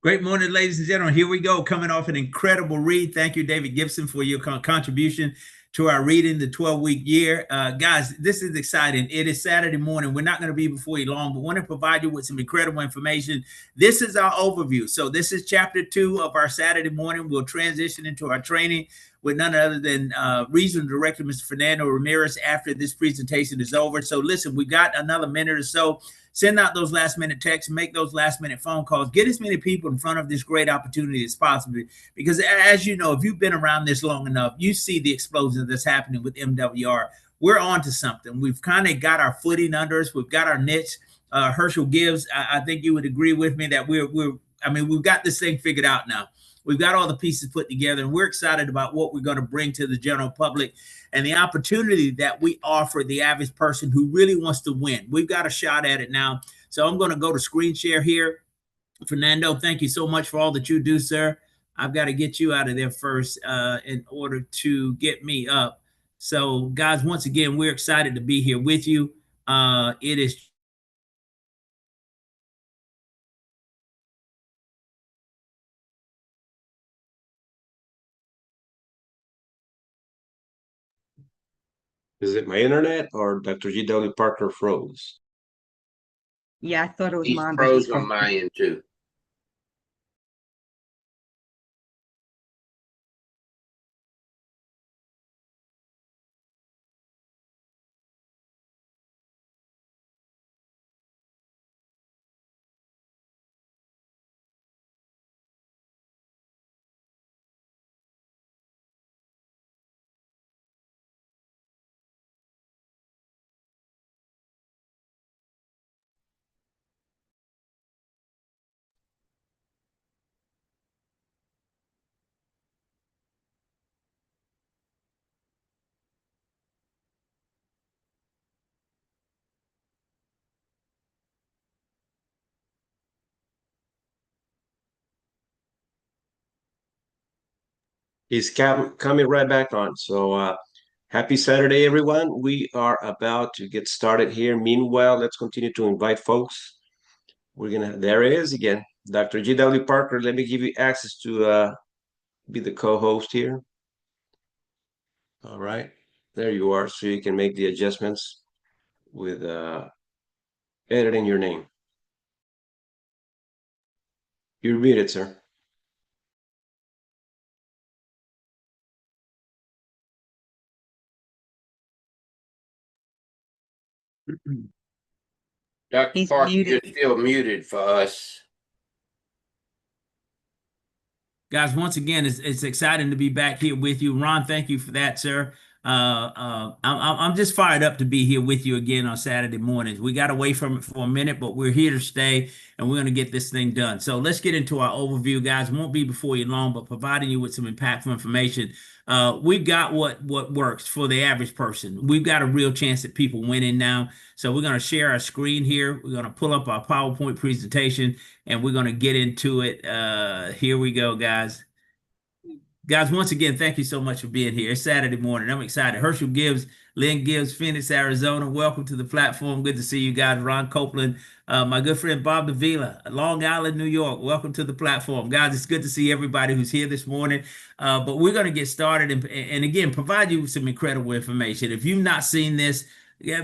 Great morning, ladies and gentlemen. Here we go, coming off an incredible read. Thank you, David Gibson, for your contribution to our reading, the 12-week year. Guys, this is exciting. It is Saturday morning. We're not going to be before you long, but want to provide you with some incredible information. This is our overview. So this is chapter 2 of our Saturday morning. We'll transition into our training with none other than Regional Director, Mr. Fernando Ramirez, after this presentation is over. So listen, we got another minute or so. Send out those last minute texts, make those last minute phone calls, get as many people in front of this great opportunity as possible. Because as you know, if you've been around this long enough, you see the explosion that's happening with MWR. We're on to something. We've kind of got our footing under us. We've got our niche. Herschel Gibbs, I think you would agree with me that we've got this thing figured out now. We've got all the pieces put together, and we're excited about what we're going to bring to the general public and the opportunity that we offer the average person who really wants to win. We've got a shot at it now. So I'm going to go to screen share here. Fernando, thank you so much for all that you do, sir. I've got to get you out of there first in order to get me up. So, guys, once again, we're excited to be here with you. It is Is it my internet or Dr. G.W. Parker froze? Yeah, I thought it was He's mine. froze on my end too. He's coming right back on. So happy Saturday, everyone. We are about to get started here. Meanwhile, let's continue to invite folks. There it is again. Dr. G.W. Parker, let me give you access to be the co-host here. All right, there you are. So you can make the adjustments with editing your name. You're muted, sir. Dr. He's Parker, muted. you're still muted for us. Guys, once again, it's exciting to be back here with you. Ron, thank you for that, sir. I'm just fired up to be here with you again on Saturday mornings. We got away from it for a minute, but we're here to stay, and we're going to get this thing done. So let's get into our overview, guys. Won't be before you long, but providing you with some impactful information. We've got what works for the average person. We've got a real chance at people winning now. So we're going to share our screen here. We're going to pull up our PowerPoint presentation, and we're going to get into it. Here we go, guys. Guys, once again, thank you so much for being here. It's Saturday morning. I'm excited. Herschel Gibbs, Lynn Gibbs, Phoenix, Arizona. Welcome to the platform. Good to see you guys. Ron Copeland, my good friend Bob Davila, Long Island, New York. Welcome to the platform. Guys, it's good to see everybody who's here this morning. But we're going to get started and again, provide you with some incredible information. If you've not seen this,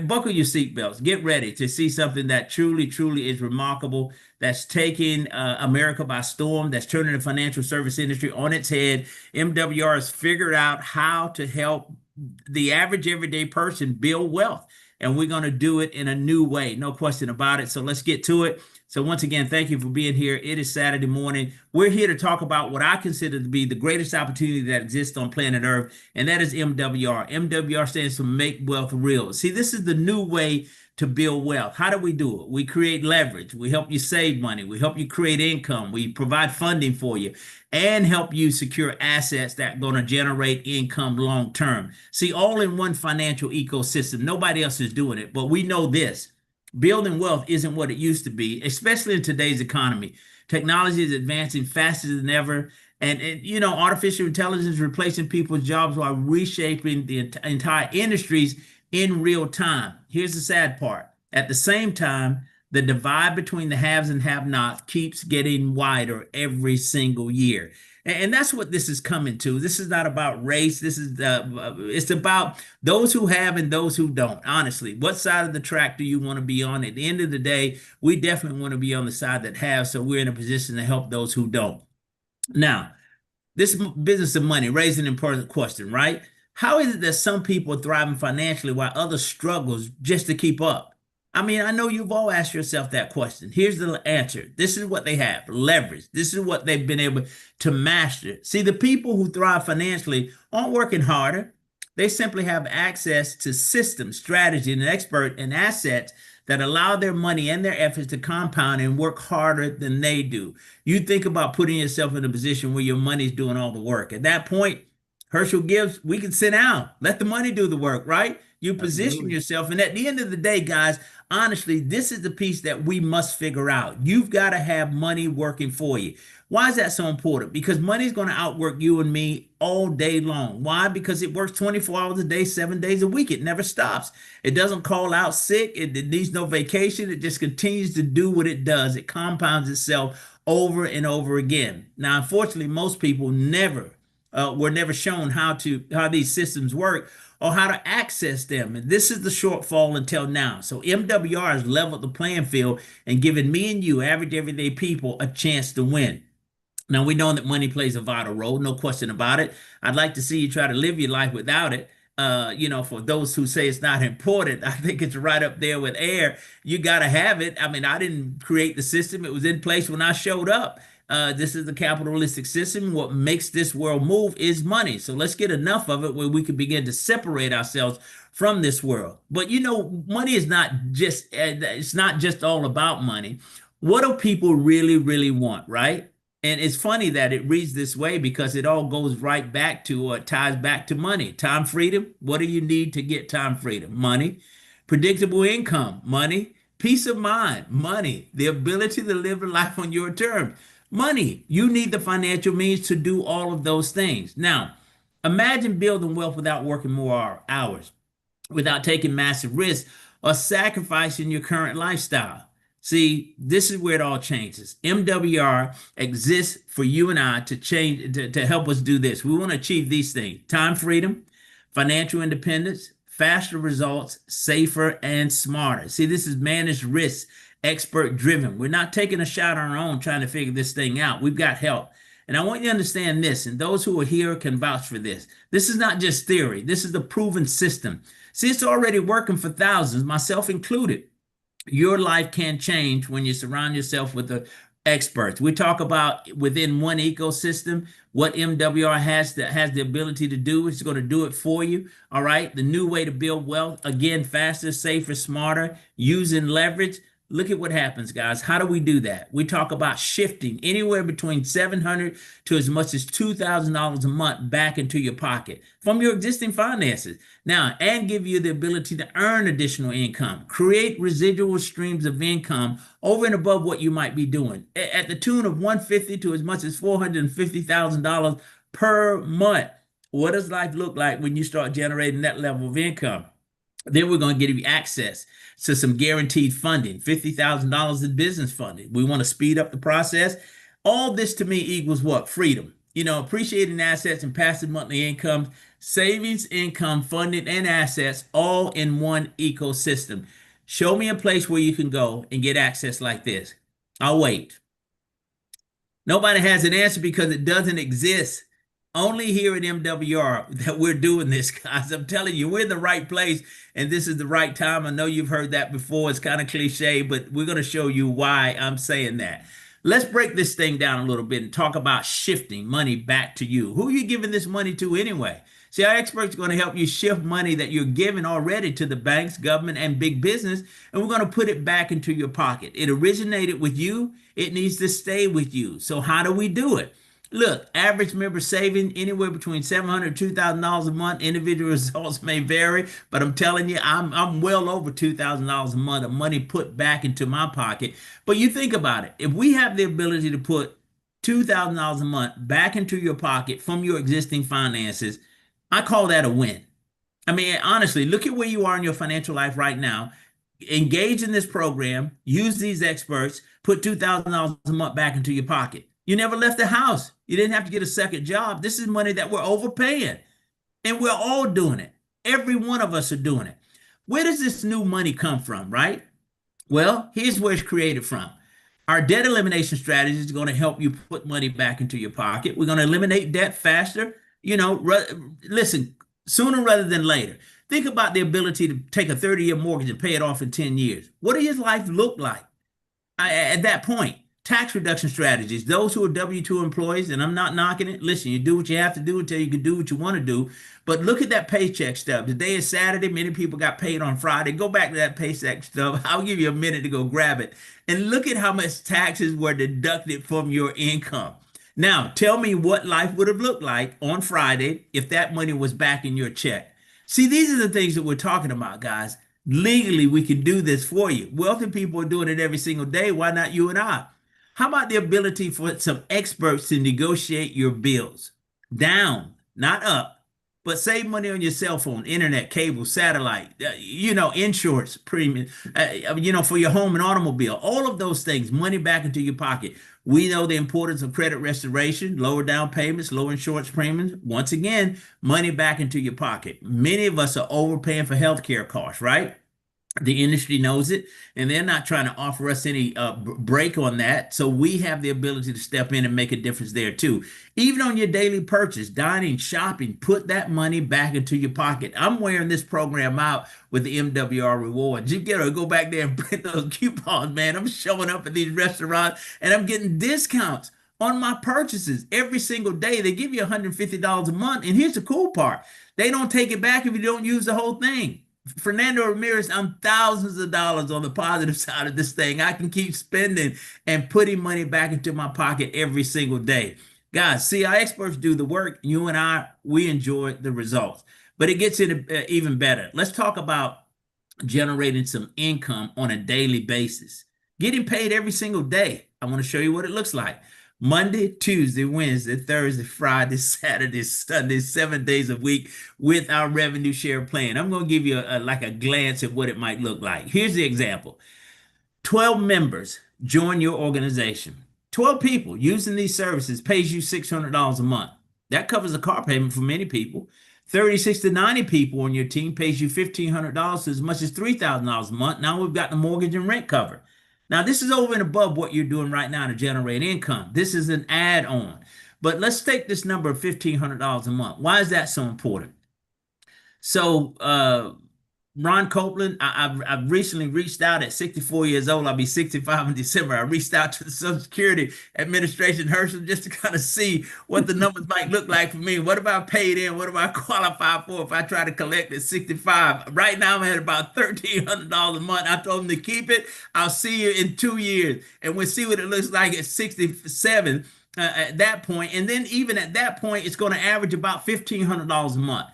buckle your seatbelts. Get ready to see something that truly, truly is remarkable, that's taking America by storm, that's turning the financial service industry on its head. MWR has figured out how to help the average everyday person build wealth, and we're going to do it in a new way. No question about it. So let's get to it. So once again, thank you for being here. It is Saturday morning. We're here to talk about what I consider to be the greatest opportunity that exists on planet Earth, and that is MWR. MWR stands for Make Wealth Real. See, this is the new way to build wealth. How do we do it? We create leverage. We help you save money. We help you create income. We provide funding for you and help you secure assets that are going to generate income long term. See, all in one financial ecosystem. Nobody else is doing it, but we know this. Building wealth isn't what it used to be, especially in today's economy. Technology is advancing faster than ever. And you know, artificial intelligence is replacing people's jobs while reshaping the entire industries in real time. Here's the sad part. At the same time, The divide between the haves and have-nots keeps getting wider every single year. And that's what this is coming to. This is not about race. This is it's about those who have and those who don't. Honestly, what side of the track do you want to be on? At the end of the day, we definitely want to be on the side that has, so we're in a position to help those who don't. Now, this business of money raises an important question, right? How is it that some people are thriving financially while others struggles just to keep up? I mean, I know you've all asked yourself that question. Here's the answer. This is what they have: leverage. This is what they've been able to master. See, the people who thrive financially aren't working harder. They simply have access to systems, strategy, and expert and assets that allow their money and their efforts to compound and work harder than they do. You think about putting yourself in a position where your money's doing all the work. At that point, Herschel Gibbs, we can sit down, let the money do the work, right? You position Absolutely. yourself. And at the end of the day, guys, honestly, this is the piece that we must figure out. You've got to have money working for you. Why is that so important? Because money is going to outwork you and me all day long. Why? Because it works 24 hours a day, 7 days a week. It never stops. It doesn't call out sick. It needs no vacation. It just continues to do what it does. It compounds itself over and over again. Now, unfortunately, most people were never shown how these systems work or how to access them. And this is the shortfall until now. So MWR has leveled the playing field and given me and you, average everyday people, a chance to win. Now, we know that money plays a vital role, no question about it. I'd like to see you try to live your life without it. For those who say it's not important, I think it's right up there with air. You got to have it. I mean, I didn't create the system. It was in place when I showed up. This is the capitalistic system. What makes this world move is money. So let's get enough of it where we can begin to separate ourselves from this world. But money is it's not just all about money. What do people really, really want, right? And it's funny that it reads this way because it all goes right back to or ties back to money. Time freedom. What do you need to get time freedom? Money. Predictable income. Money. Peace of mind. Money. The ability to live a life on your terms. Money. You need the financial means to do all of those things. Now, imagine building wealth without working more hours, without taking massive risks, or sacrificing your current lifestyle. See, this is where it all changes. MWR exists for you and I to change, to help us do this. We want to achieve these things: time freedom, financial independence, faster results, safer and smarter. See, this is managed risk, expert driven. We're not taking a shot on our own trying to figure this thing out. We've got help. And I want you to understand this, and those who are here can vouch for this. This is not just theory. This is the proven system. See, it's already working for thousands, myself included. Your life can change when you surround yourself with the experts. We talk about within one ecosystem, what MWR has the ability to do. It's going to do it for you. All right. The new way to build wealth, again, faster, safer, smarter, using leverage. Look at what happens, guys. How do we do that? We talk about shifting anywhere between $700 to as much as $2,000 a month back into your pocket from your existing finances. Now, and give you the ability to earn additional income, create residual streams of income over and above what you might be doing at the tune of $150 to as much as $450,000 per month. What does life look like when you start generating that level of income? Then we're going to give you access to some guaranteed funding, $50,000 in business funding. We want to speed up the process. All this to me equals what? Freedom. Appreciating assets and passive monthly income, savings, income, funding, and assets all in one ecosystem. Show me a place where you can go and get access like this. I'll wait. Nobody has an answer because it doesn't exist. Only here at MWR that we're doing this, guys. I'm telling you, we're in the right place, and this is the right time. I know you've heard that before. It's kind of cliche, but we're going to show you why I'm saying that. Let's break this thing down a little bit and talk about shifting money back to you. Who are you giving this money to anyway? See, our experts are going to help you shift money that you're giving already to the banks, government, and big business, and we're going to put it back into your pocket. It originated with you. It needs to stay with you. So how do we do it? Look, average member saving anywhere between $700 to $2,000 a month. Individual results may vary, but I'm telling you, I'm well over $2,000 a month of money put back into my pocket. But you think about it. If we have the ability to put $2,000 a month back into your pocket from your existing finances, I call that a win. I mean, honestly, look at where you are in your financial life right now. engage in this program, use these experts, put $2,000 a month back into your pocket. You never left the house. You didn't have to get a second job. This is money that we're overpaying, and we're all doing it. Every one of us are doing it. Where does this new money come from, right? Well, here's where it's created from. Our debt elimination strategy is going to help you put money back into your pocket. We're going to eliminate debt faster. Listen, sooner rather than later. Think about the ability to take a 30-year mortgage and pay it off in 10 years. What does your life look like at that point? Tax reduction strategies. Those who are W-2 employees, and I'm not knocking it. Listen, you do what you have to do until you can do what you want to do. But look at that paycheck stub. Today is Saturday. Many people got paid on Friday. Go back to that paycheck stub. I'll give you a minute to go grab it. And look at how much taxes were deducted from your income. Now, tell me what life would have looked like on Friday if that money was back in your check. See, these are the things that we're talking about, guys. Legally, we can do this for you. Wealthy people are doing it every single day. Why not you and I? How about the ability for some experts to negotiate your bills down, not up, but save money on your cell phone, internet, cable, satellite, insurance premium, for your home and automobile, all of those things, money back into your pocket. We know the importance of credit restoration, lower down payments, lower insurance premiums. Once again, money back into your pocket. Many of us are overpaying for healthcare costs, right? The industry knows it, and they're not trying to offer us any break on that. So we have the ability to step in and make a difference there too. Even on your daily purchase, dining, shopping, put that money back into your pocket. I'm wearing this program out with the MWR rewards. You go back there and print those coupons, man. I'm showing up at these restaurants and I'm getting discounts on my purchases every single day. They give you $150 a month. And here's the cool part. They don't take it back if you don't use the whole thing. Fernando Ramirez, I'm thousands of dollars on the positive side of this thing. I can keep spending and putting money back into my pocket every single day. Guys, see, our experts do the work. You and I, we enjoy the results. But it gets even better. Let's talk about generating some income on a daily basis. Getting paid every single day. I want to show you what it looks like. Monday, Tuesday, Wednesday, Thursday, Friday, Saturday, Sunday, 7 days a week with our revenue share plan. I'm going to give you a glance at what it might look like. Here's the example. 12 members join your organization. 12 people using these services pays you $600 a month. That covers a car payment for many people. 36 to 90 people on your team pays you $1,500 to as much as $3,000 a month. Now we've got the mortgage and rent covered. Now, this is over and above what you're doing right now to generate income. This is an add-on. But let's take this number of $1,500 a month. Why is that so important? So, Ron Copeland, I've recently reached out at 64 years old. I'll be 65 in December. I reached out to the Social Security Administration, Herschel, just to kind of see what the numbers might look like for me. What have I paid in? What do I qualify for if I try to collect at 65? Right now, I'm at about $1,300 a month. I told them to keep it. I'll see you in 2 years, and we'll see what it looks like at 67 at that point. And then even at that point, it's going to average about $1,500 a month.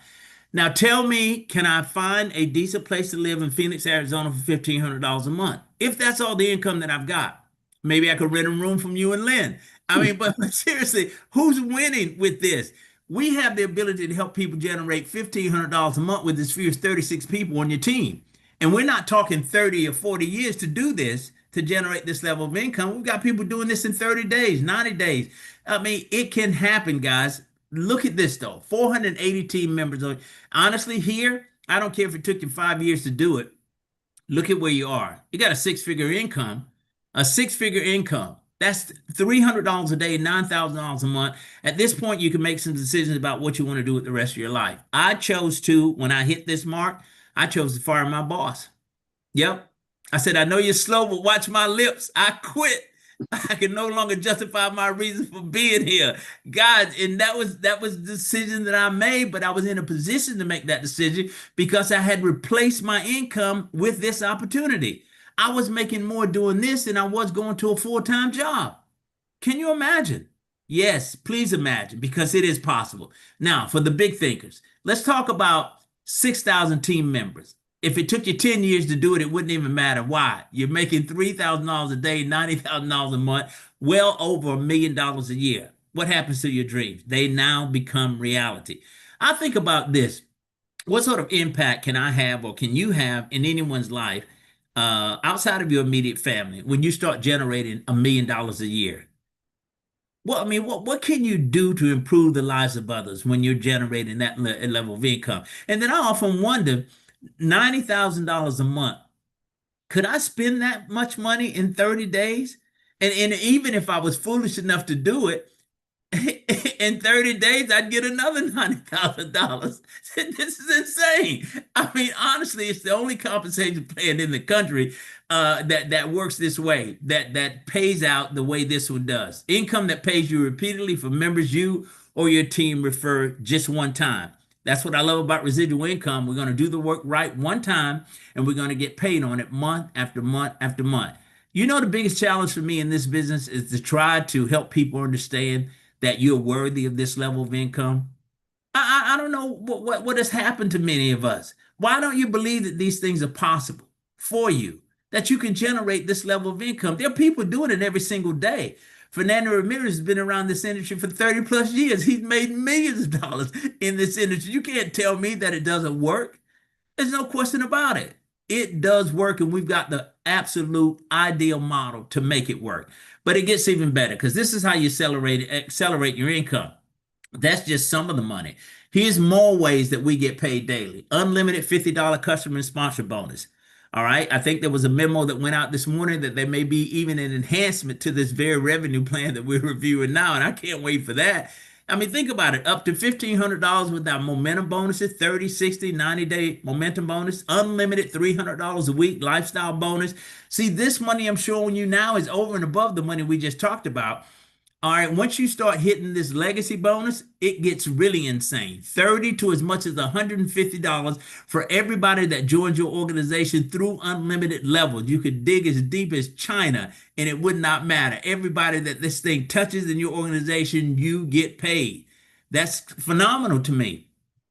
Now tell me, can I find a decent place to live in Phoenix, Arizona for $1,500 a month? If that's all the income that I've got, maybe I could rent a room from you and Lynn. I mean, but seriously, who's winning with this? We have the ability to help people generate $1,500 a month with as few as 36 people on your team. And we're not talking 30 or 40 years to do this, to generate this level of income. We've got people doing this in 30 days, 90 days. I mean, it can happen, guys. Look at this, though. 480 team members. Honestly, here, I don't care if it took you 5 years to do it. Look at where you are. You got a six-figure income. A six-figure income. That's $300 a day, $9,000 a month. At this point, you can make some decisions about what you want to do with the rest of your life. I chose to, when I hit this mark, I chose to fire my boss. Yep. I said, I know you're slow, but watch my lips. I quit. I can no longer justify my reason for being here. God, and that was the decision that I made, but I was in a position to make that decision because I had replaced my income with this opportunity. I was making more doing this than I was going to a full-time job. Can you imagine? Yes, please imagine, because it is possible. Now, for the big thinkers, let's talk about 6,000 team members. If it took you 10 years to do it, it wouldn't even matter. Why? You're making $3,000 a day, $90,000 a month, well over $1 million a year. What happens to your dreams? They now become reality. I think about this. What sort of impact can I have or can you have in anyone's life outside of your immediate family, when you start generating $1 million a year? Well, I mean, what can you do to improve the lives of others when you're generating that level of income? And then I often wonder, $90,000 a month, could I spend that much money in 30 days? And even if I was foolish enough to do it, in 30 days, I'd get another $90,000. This is insane. I mean, honestly, it's the only compensation plan in the country that works this way, that pays out the way this one does. Income that pays you repeatedly for members you or your team refer just one time. That's what I love about residual income. We're going to do the work right one time, and we're going to get paid on it month after month after month. You know, the biggest challenge for me in this business is to try to help people understand that you're worthy of this level of income. I don't know what has happened to many of us. Why don't you believe that these things are possible for you, that you can generate this level of income? There are people doing it every single day. Fernando Ramirez has been around this industry for 30 plus years. He's made millions of dollars in this industry. You can't tell me that it doesn't work. There's no question about it. It does work, and we've got the absolute ideal model to make it work. But it gets even better, because this is how you accelerate your income. That's just some of the money. Here's more ways that we get paid daily. Unlimited $50 customer and sponsor bonus. All right. I think there was a memo that went out this morning that there may be even an enhancement to this very revenue plan that we're reviewing now. And I can't wait for that. I mean, think about it. Up to $1,500 with our momentum bonuses, 30, 60, 90-day momentum bonus, unlimited $300 a week lifestyle bonus. See, this money I'm showing you now is over and above the money we just talked about. All right, once you start hitting this legacy bonus, it gets really insane. 30 to as much as $150 for everybody that joins your organization through unlimited levels. You could dig as deep as China and it would not matter. Everybody that this thing touches in your organization, you get paid. That's phenomenal to me.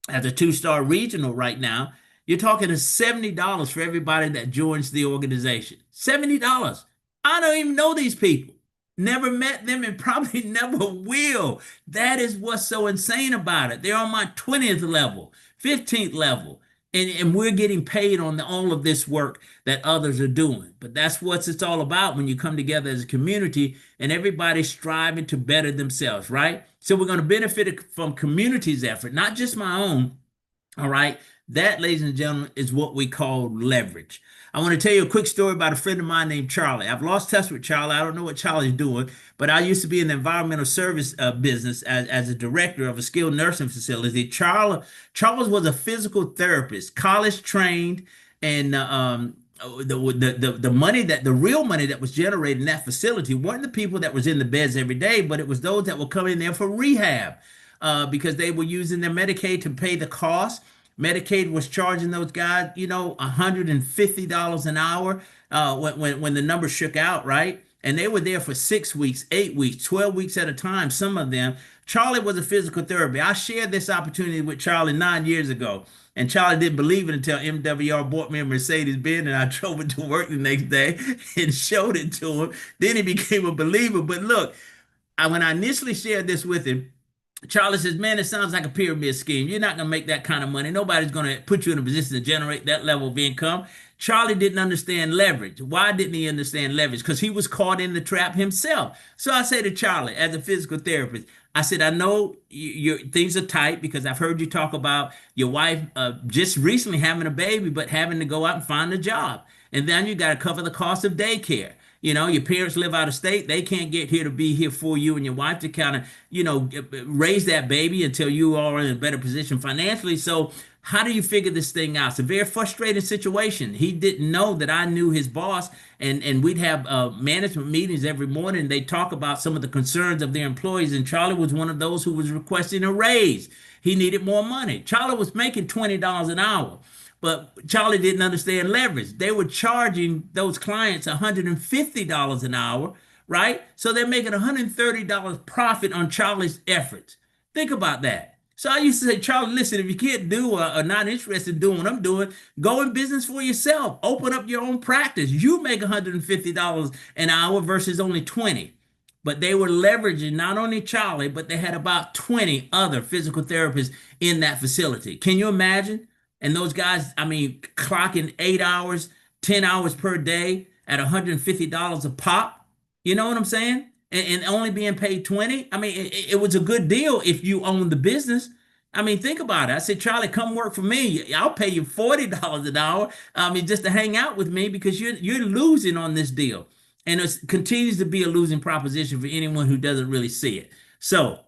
As a 2-star regional right now, you're talking to $70 for everybody that joins the organization. $70. I don't even know these people. Never met them and probably never will. That is what's so insane about it. They're on my 20th level, 15th level, and we're getting paid on all of this work that others are doing. But that's what it's all about when you come together as a community and everybody's striving to better themselves, right? So we're going to benefit from community's effort, not just my own. All right. That, ladies and gentlemen, is what we call leverage. I want to tell you a quick story about a friend of mine named Charlie. I've lost touch with Charlie. I don't know what Charlie's doing, but I used to be in the environmental service business as a director of a skilled nursing facility. Charles was a physical therapist, college trained, and the money the real money that was generated in that facility weren't the people that was in the beds every day, but it was those that were coming in there for rehab because they were using their Medicaid to pay the cost. Medicaid was charging those guys, $150 an hour when the number shook out, right? And they were there for 6 weeks, 8 weeks, 12 weeks at a time, some of them. Charlie was a physical therapist. I shared this opportunity with Charlie 9 years ago, and Charlie didn't believe it until MWR bought me a Mercedes-Benz, and I drove it to work the next day and showed it to him. Then he became a believer. But look, when I initially shared this with him, Charlie says, man, it sounds like a pyramid scheme. You're not going to make that kind of money. Nobody's going to put you in a position to generate that level of income. Charlie didn't understand leverage. Why didn't he understand leverage? Because he was caught in the trap himself. So I say to Charlie, as a physical therapist, I said, I know your things are tight because I've heard you talk about your wife just recently having a baby, but having to go out and find a job. And then you got to cover the cost of daycare. Your parents live out of state. They can't get here to be here for you and your wife to kind of, raise that baby until you are in a better position financially. So how do you figure this thing out? It's a very frustrating situation. He didn't know that I knew his boss, and we'd have management meetings every morning. They talk about some of the concerns of their employees, and Charlie was one of those who was requesting a raise. He needed more money. Charlie was making $20 an hour. But Charlie didn't understand leverage. They were charging those clients $150 an hour, right? So they're making $130 profit on Charlie's efforts. Think about that. So I used to say, Charlie, listen, if you can't do or are not interested in doing what I'm doing, go in business for yourself. Open up your own practice. You make $150 an hour versus only 20. But they were leveraging not only Charlie, but they had about 20 other physical therapists in that facility. Can you imagine? And those guys, I mean, clocking 8 hours, 10 hours per day at $150 a pop. You know what I'm saying? And only being paid 20. I mean, it was a good deal if you own the business. I mean, think about it. I said, Charlie, come work for me. I'll pay you $40 an hour. I mean, just to hang out with me because you're losing on this deal. And it continues to be a losing proposition for anyone who doesn't really see it. So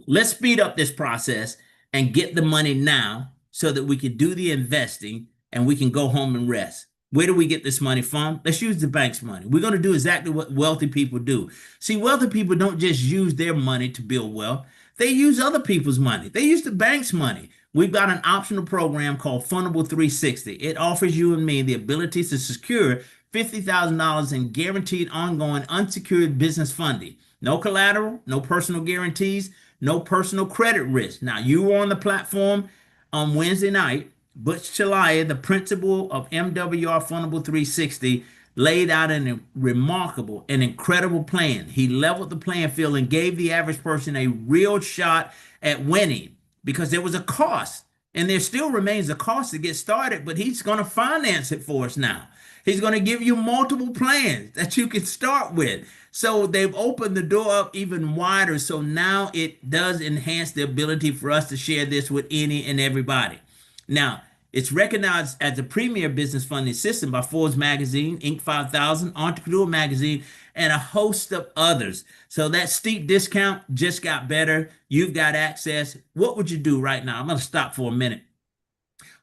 let's speed up this process and get the money now so that we can do the investing and we can go home and rest. Where do we get this money from? Let's use the bank's money. We're going to do exactly what wealthy people do. See, wealthy people don't just use their money to build wealth. They use other people's money. They use the bank's money. We've got an optional program called Fundable 360. It offers you and me the ability to secure $50,000 in guaranteed ongoing unsecured business funding. No collateral, no personal guarantees, no personal credit risk. Now, you were on the platform on Wednesday night. Butch Chalaya, the principal of MWR Fundable 360, laid out a remarkable and incredible plan. He leveled the playing field and gave the average person a real shot at winning because there was a cost, and there still remains a cost to get started, but he's going to finance it for us now. He's going to give you multiple plans that you can start with. So they've opened the door up even wider. So now it does enhance the ability for us to share this with any and everybody. Now, it's recognized as the premier business funding system by Forbes Magazine, Inc. 5000, Entrepreneur Magazine, and a host of others. So that steep discount just got better. You've got access. What would you do right now? I'm going to stop for a minute.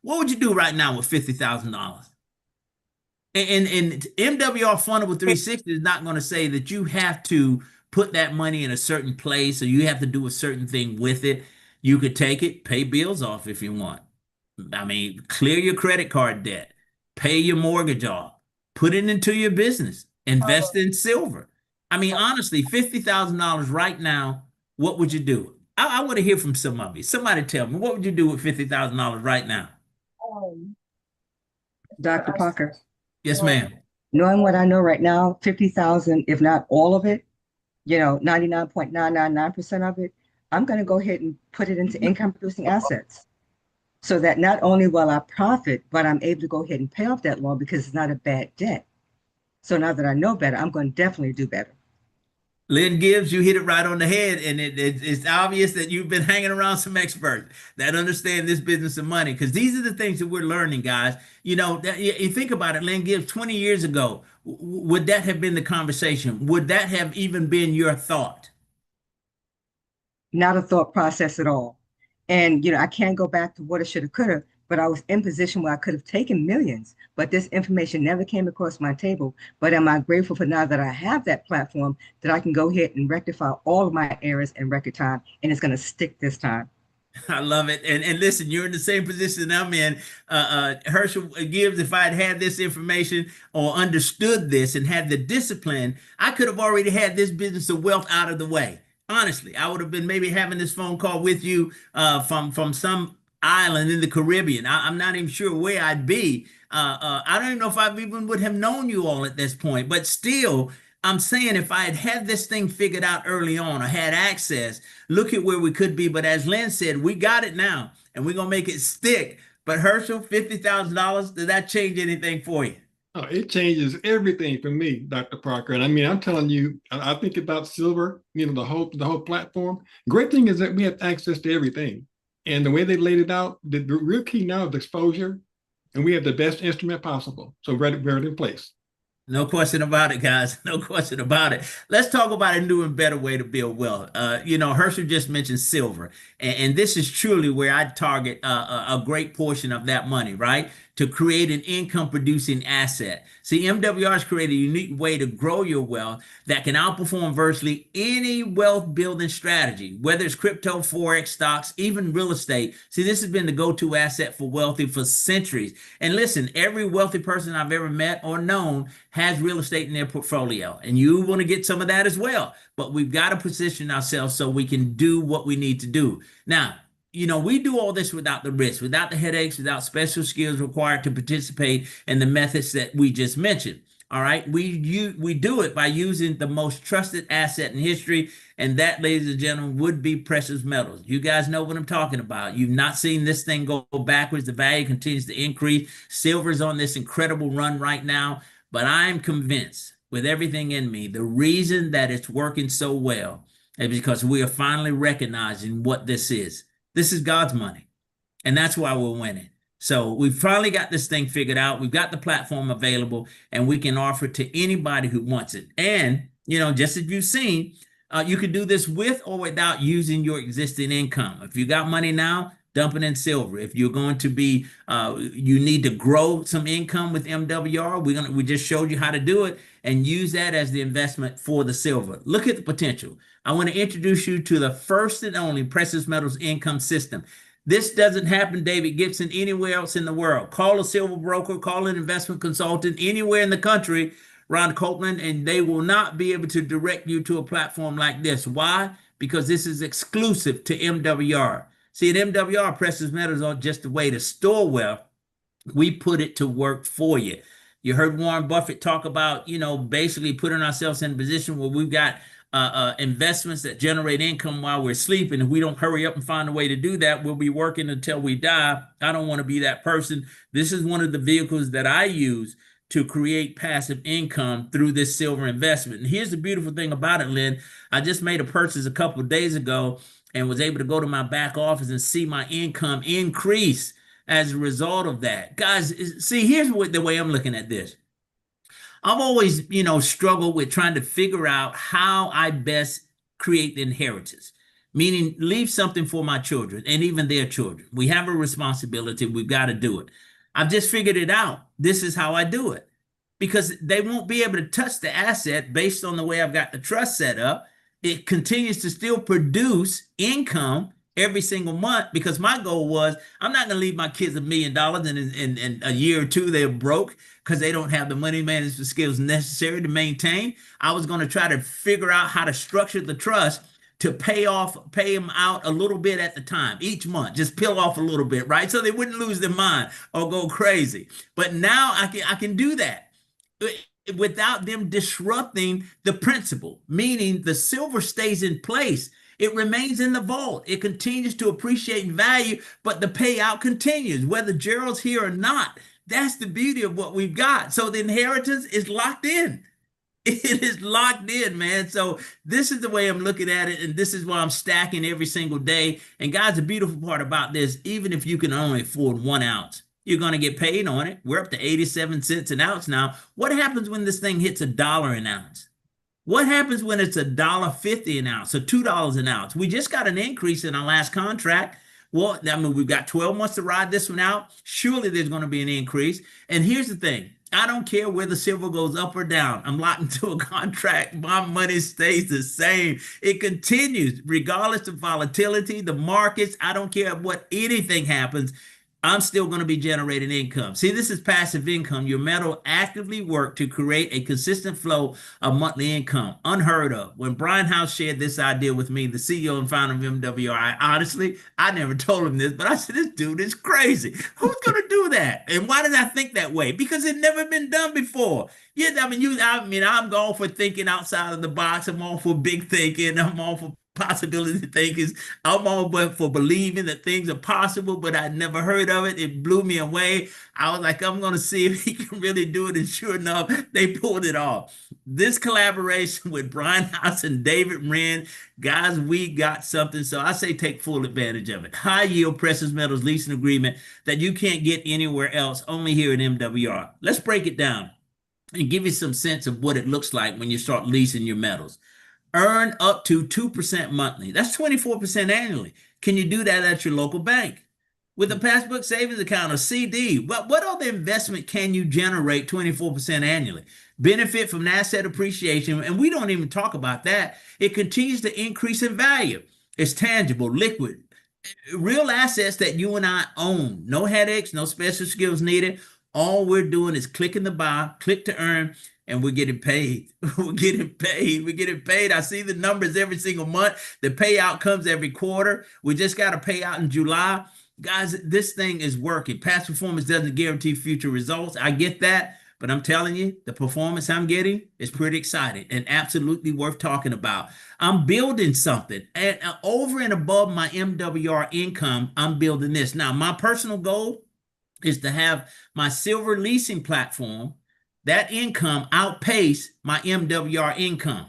What would you do right now with $50,000? And MWR Fundable 360 is not going to say that you have to put that money in a certain place or you have to do a certain thing with it. You could take it, pay bills off if you want. I mean, clear your credit card debt, pay your mortgage off, put it into your business, invest in silver. I mean, honestly, $50,000 right now, what would you do? I want to hear from some of you. Somebody tell me, what would you do with $50,000 right now? Dr. Parker, Yes, ma'am. knowing what I know right now, 50,000, if not all of it, 99.999% of it, I'm going to go ahead and put it into income producing assets. So that not only will I profit, but I'm able to go ahead and pay off that loan because it's not a bad debt. So now that I know better, I'm going to definitely do better. Lynn Gibbs, you hit it right on the head, and it's obvious that you've been hanging around some experts that understand this business of money, because these are the things that we're learning, guys. You think about it, Lynn Gibbs, 20 years ago, would that have been the conversation? Would that have even been your thought? Not a thought process at all. And, I can't go back to what I should have, could have, but I was in position where I could have taken millions, but this information never came across my table. But am I grateful for now that I have that platform that I can go ahead and rectify all of my errors in record time, and it's going to stick this time. I love it. And listen, you're in the same position I'm in. Herschel Gibbs, if I had this information or understood this and had the discipline, I could have already had this business of wealth out of the way. Honestly, I would have been maybe having this phone call with you from some island in the Caribbean. I'm not even sure where I'd be. I don't even know if I even would have known you all at this point. But still, I'm saying if I had this thing figured out early on or had access, look at where we could be. But as Lynn said, we got it now, and we're going to make it stick. But Herschel, $50,000, did that change anything for you? Oh, it changes everything for me, Dr. Parker. And I mean, I'm telling you, I think about silver, the whole platform. Great thing is that we have access to everything. And the way they laid it out, the real key now is exposure, and we have the best instrument possible. So we're in place. No question about it, guys. No question about it. Let's talk about a new and better way to build wealth. Herschel just mentioned silver, and this is truly where I target a great portion of that money, right? To create an income producing asset. See, MWR has created a unique way to grow your wealth that can outperform virtually any wealth building strategy, whether it's crypto, Forex, stocks, even real estate. See, this has been the go-to asset for wealthy for centuries. And listen, every wealthy person I've ever met or known has real estate in their portfolio, and you want to get some of that as well. But we've got to position ourselves so we can do what we need to do. Now, we do all this without the risk, without the headaches, without special skills required to participate in the methods that we just mentioned. All right. We do it by using the most trusted asset in history. And that, ladies and gentlemen, would be precious metals. You guys know what I'm talking about. You've not seen this thing go backwards. The value continues to increase. Silver's on this incredible run right now. But I'm convinced with everything in me, the reason that it's working so well is because we are finally recognizing what this is. This is God's money. And that's why we're winning. So we've finally got this thing figured out. We've got the platform available, and we can offer it to anybody who wants it. And, just as you've seen, you can do this with or without using your existing income. If you got money now, dump it in silver. If you're going to be, you need to grow some income with MWR, we just showed you how to do it, and use that as the investment for the silver. Look at the potential. I want to introduce you to the first and only precious metals income system. This doesn't happen, David Gibson, anywhere else in the world. Call a silver broker, call an investment consultant anywhere in the country, Ron Copeland, and they will not be able to direct you to a platform like this. Why? Because this is exclusive to MWR. See, at MWR, precious metals aren't just a way to store wealth. We put it to work for you. You heard Warren Buffett talk about, basically putting ourselves in a position where we've got investments that generate income while we're sleeping. If we don't hurry up and find a way to do that, we'll be working until we die. I don't want to be that person. This is one of the vehicles that I use to create passive income through this silver investment. And here's the beautiful thing about it, Lynn. I just made a purchase a couple of days ago and was able to go to my back office and see my income increase as a result of that. Guys, see, here's the way I'm looking at this. I've always, struggled with trying to figure out how I best create the inheritance, meaning leave something for my children and even their children. We have a responsibility. We've got to do it. I've just figured it out. This is how I do it, because they won't be able to touch the asset based on the way I've got the trust set up. It continues to still produce income every single month, because my goal was, I'm not going to leave my kids $1 million and in a year or two they're broke because they don't have the money management skills necessary to maintain. I was going to try to figure out how to structure the trust to pay them out a little bit at the time, each month, just peel off a little bit, right? So they wouldn't lose their mind or go crazy. But now I can do that without them disrupting the principle, meaning the silver stays in place. It remains in the vault. It continues to appreciate in value, but the payout continues, whether Gerald's here or not. That's the beauty of what we've got. So the inheritance is locked in. It is locked in, man. So this is the way I'm looking at it, and this is why I'm stacking every single day. And guys, the beautiful part about this, even if you can only afford 1 ounce, you're going to get paid on it. We're up to 87 cents an ounce now. What happens when this thing hits $1 an ounce? What happens when it's $1.50 an ounce or $2 an ounce? We just got an increase in our last contract. Well, I mean, we've got 12 months to ride this one out. Surely there's going to be an increase. And here's the thing. I don't care whether silver goes up or down. I'm locked into a contract. My money stays the same. It continues regardless of volatility, the markets. I don't care what anything happens. I'm still going to be generating income. See, this is passive income. Your metal actively work to create a consistent flow of monthly income. Unheard of. When Brian House shared this idea with me, the CEO and founder of MWR, I never told him this, but I said, this dude is crazy. Who's going to do that? And why did I think that way? Because it never been done before. Yeah, I'm all for thinking outside of the box. I'm all for big thinking. I'm all for possibility thinking. I'm all but for believing that things are possible, but I'd never heard of it. It blew me away. I was like, I'm going to see if he can really do it. And sure enough, they pulled it off. This collaboration with Brian House and David Wren, guys, we got something. So I say take full advantage of it. High yield precious metals leasing agreement that you can't get anywhere else, only here at MWR. Let's break it down and give you some sense of what it looks like when you start leasing your metals. Earn up to 2% monthly. That's 24% annually. Can you do that at your local bank? With a passbook savings account or CD, what other investment can you generate 24% annually? Benefit from asset appreciation, and we don't even talk about that. It continues to increase in value. It's tangible, liquid, real assets that you and I own. No headaches, no special skills needed. All we're doing is clicking the buy, click to earn, and we're getting paid. We're getting paid. I see the numbers every single month. The payout comes every quarter. We just got a payout in July. Guys, this thing is working. Past performance doesn't guarantee future results. I get that. but I'm telling you, the performance I'm getting is pretty exciting and absolutely worth talking about. I'm building something, and over and above my MWR income, I'm building this. Now, my personal goal is to have my silver leasing platform, that income outpace my MWR income.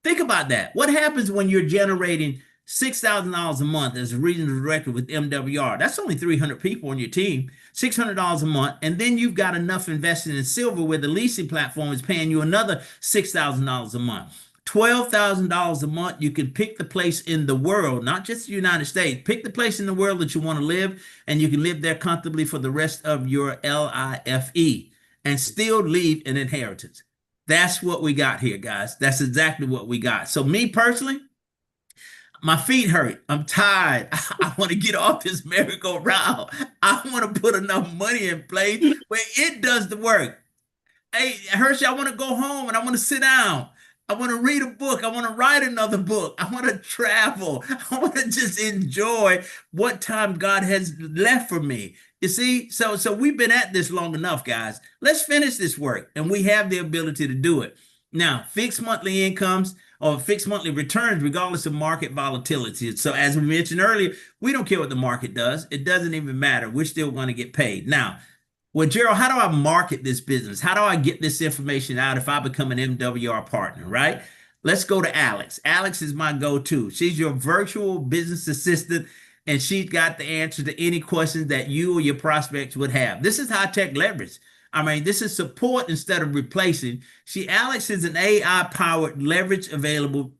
Think about that. What happens when you're generating $6,000 a month as a regional director with MWR? That's only 300 people on your team, $600 a month. And then you've got enough invested in silver where the leasing platform is paying you another $6,000 a month. $12,000 a month. You can pick the place in the world, not just the United States. Pick the place in the world that you want to live, and you can live there comfortably for the rest of your LIFE and still leave an inheritance. That's what we got here, guys. That's exactly what we got. So me personally, my feet hurt. I'm tired. I want to get off this merry-go-round. I want to put enough money in place where it does the work. Hey, Hershey, I want to go home and I want to sit down. I want to read a book. I want to write another book. I want to travel. I want to just enjoy what time God has left for me. You see, so we've been at this long enough, guys. Let's finish this work, and we have the ability to do it. Now, fixed monthly incomes or fixed monthly returns, regardless of market volatility. So as we mentioned earlier, we don't care what the market does. It doesn't even matter. We're still going to get paid. Now, well, Gerald, how do I market this business? How do I get this information out if I become an MWR partner, right? Let's go to Alex. Alex is my go-to. She's your virtual business assistant, and she's got the answer to any questions that you or your prospects would have. This is high-tech leverage. I mean, this is support instead of replacing. Alex is an AI-powered leverage available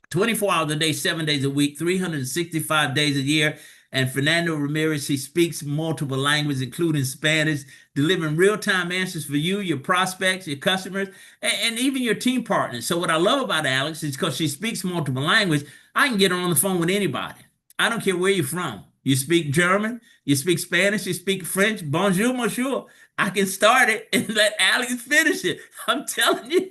24 hours a day, 7 days a week, 365 days a year. And Fernando Ramirez, he speaks multiple languages, including Spanish, delivering real-time answers for you, your prospects, your customers, and even your team partners. So what I love about Alex is because she speaks multiple languages, I can get her on the phone with anybody. I don't care where you're from. You speak German, you speak Spanish, you speak French, bonjour, monsieur. I can start it and let Alex finish it. I'm telling you,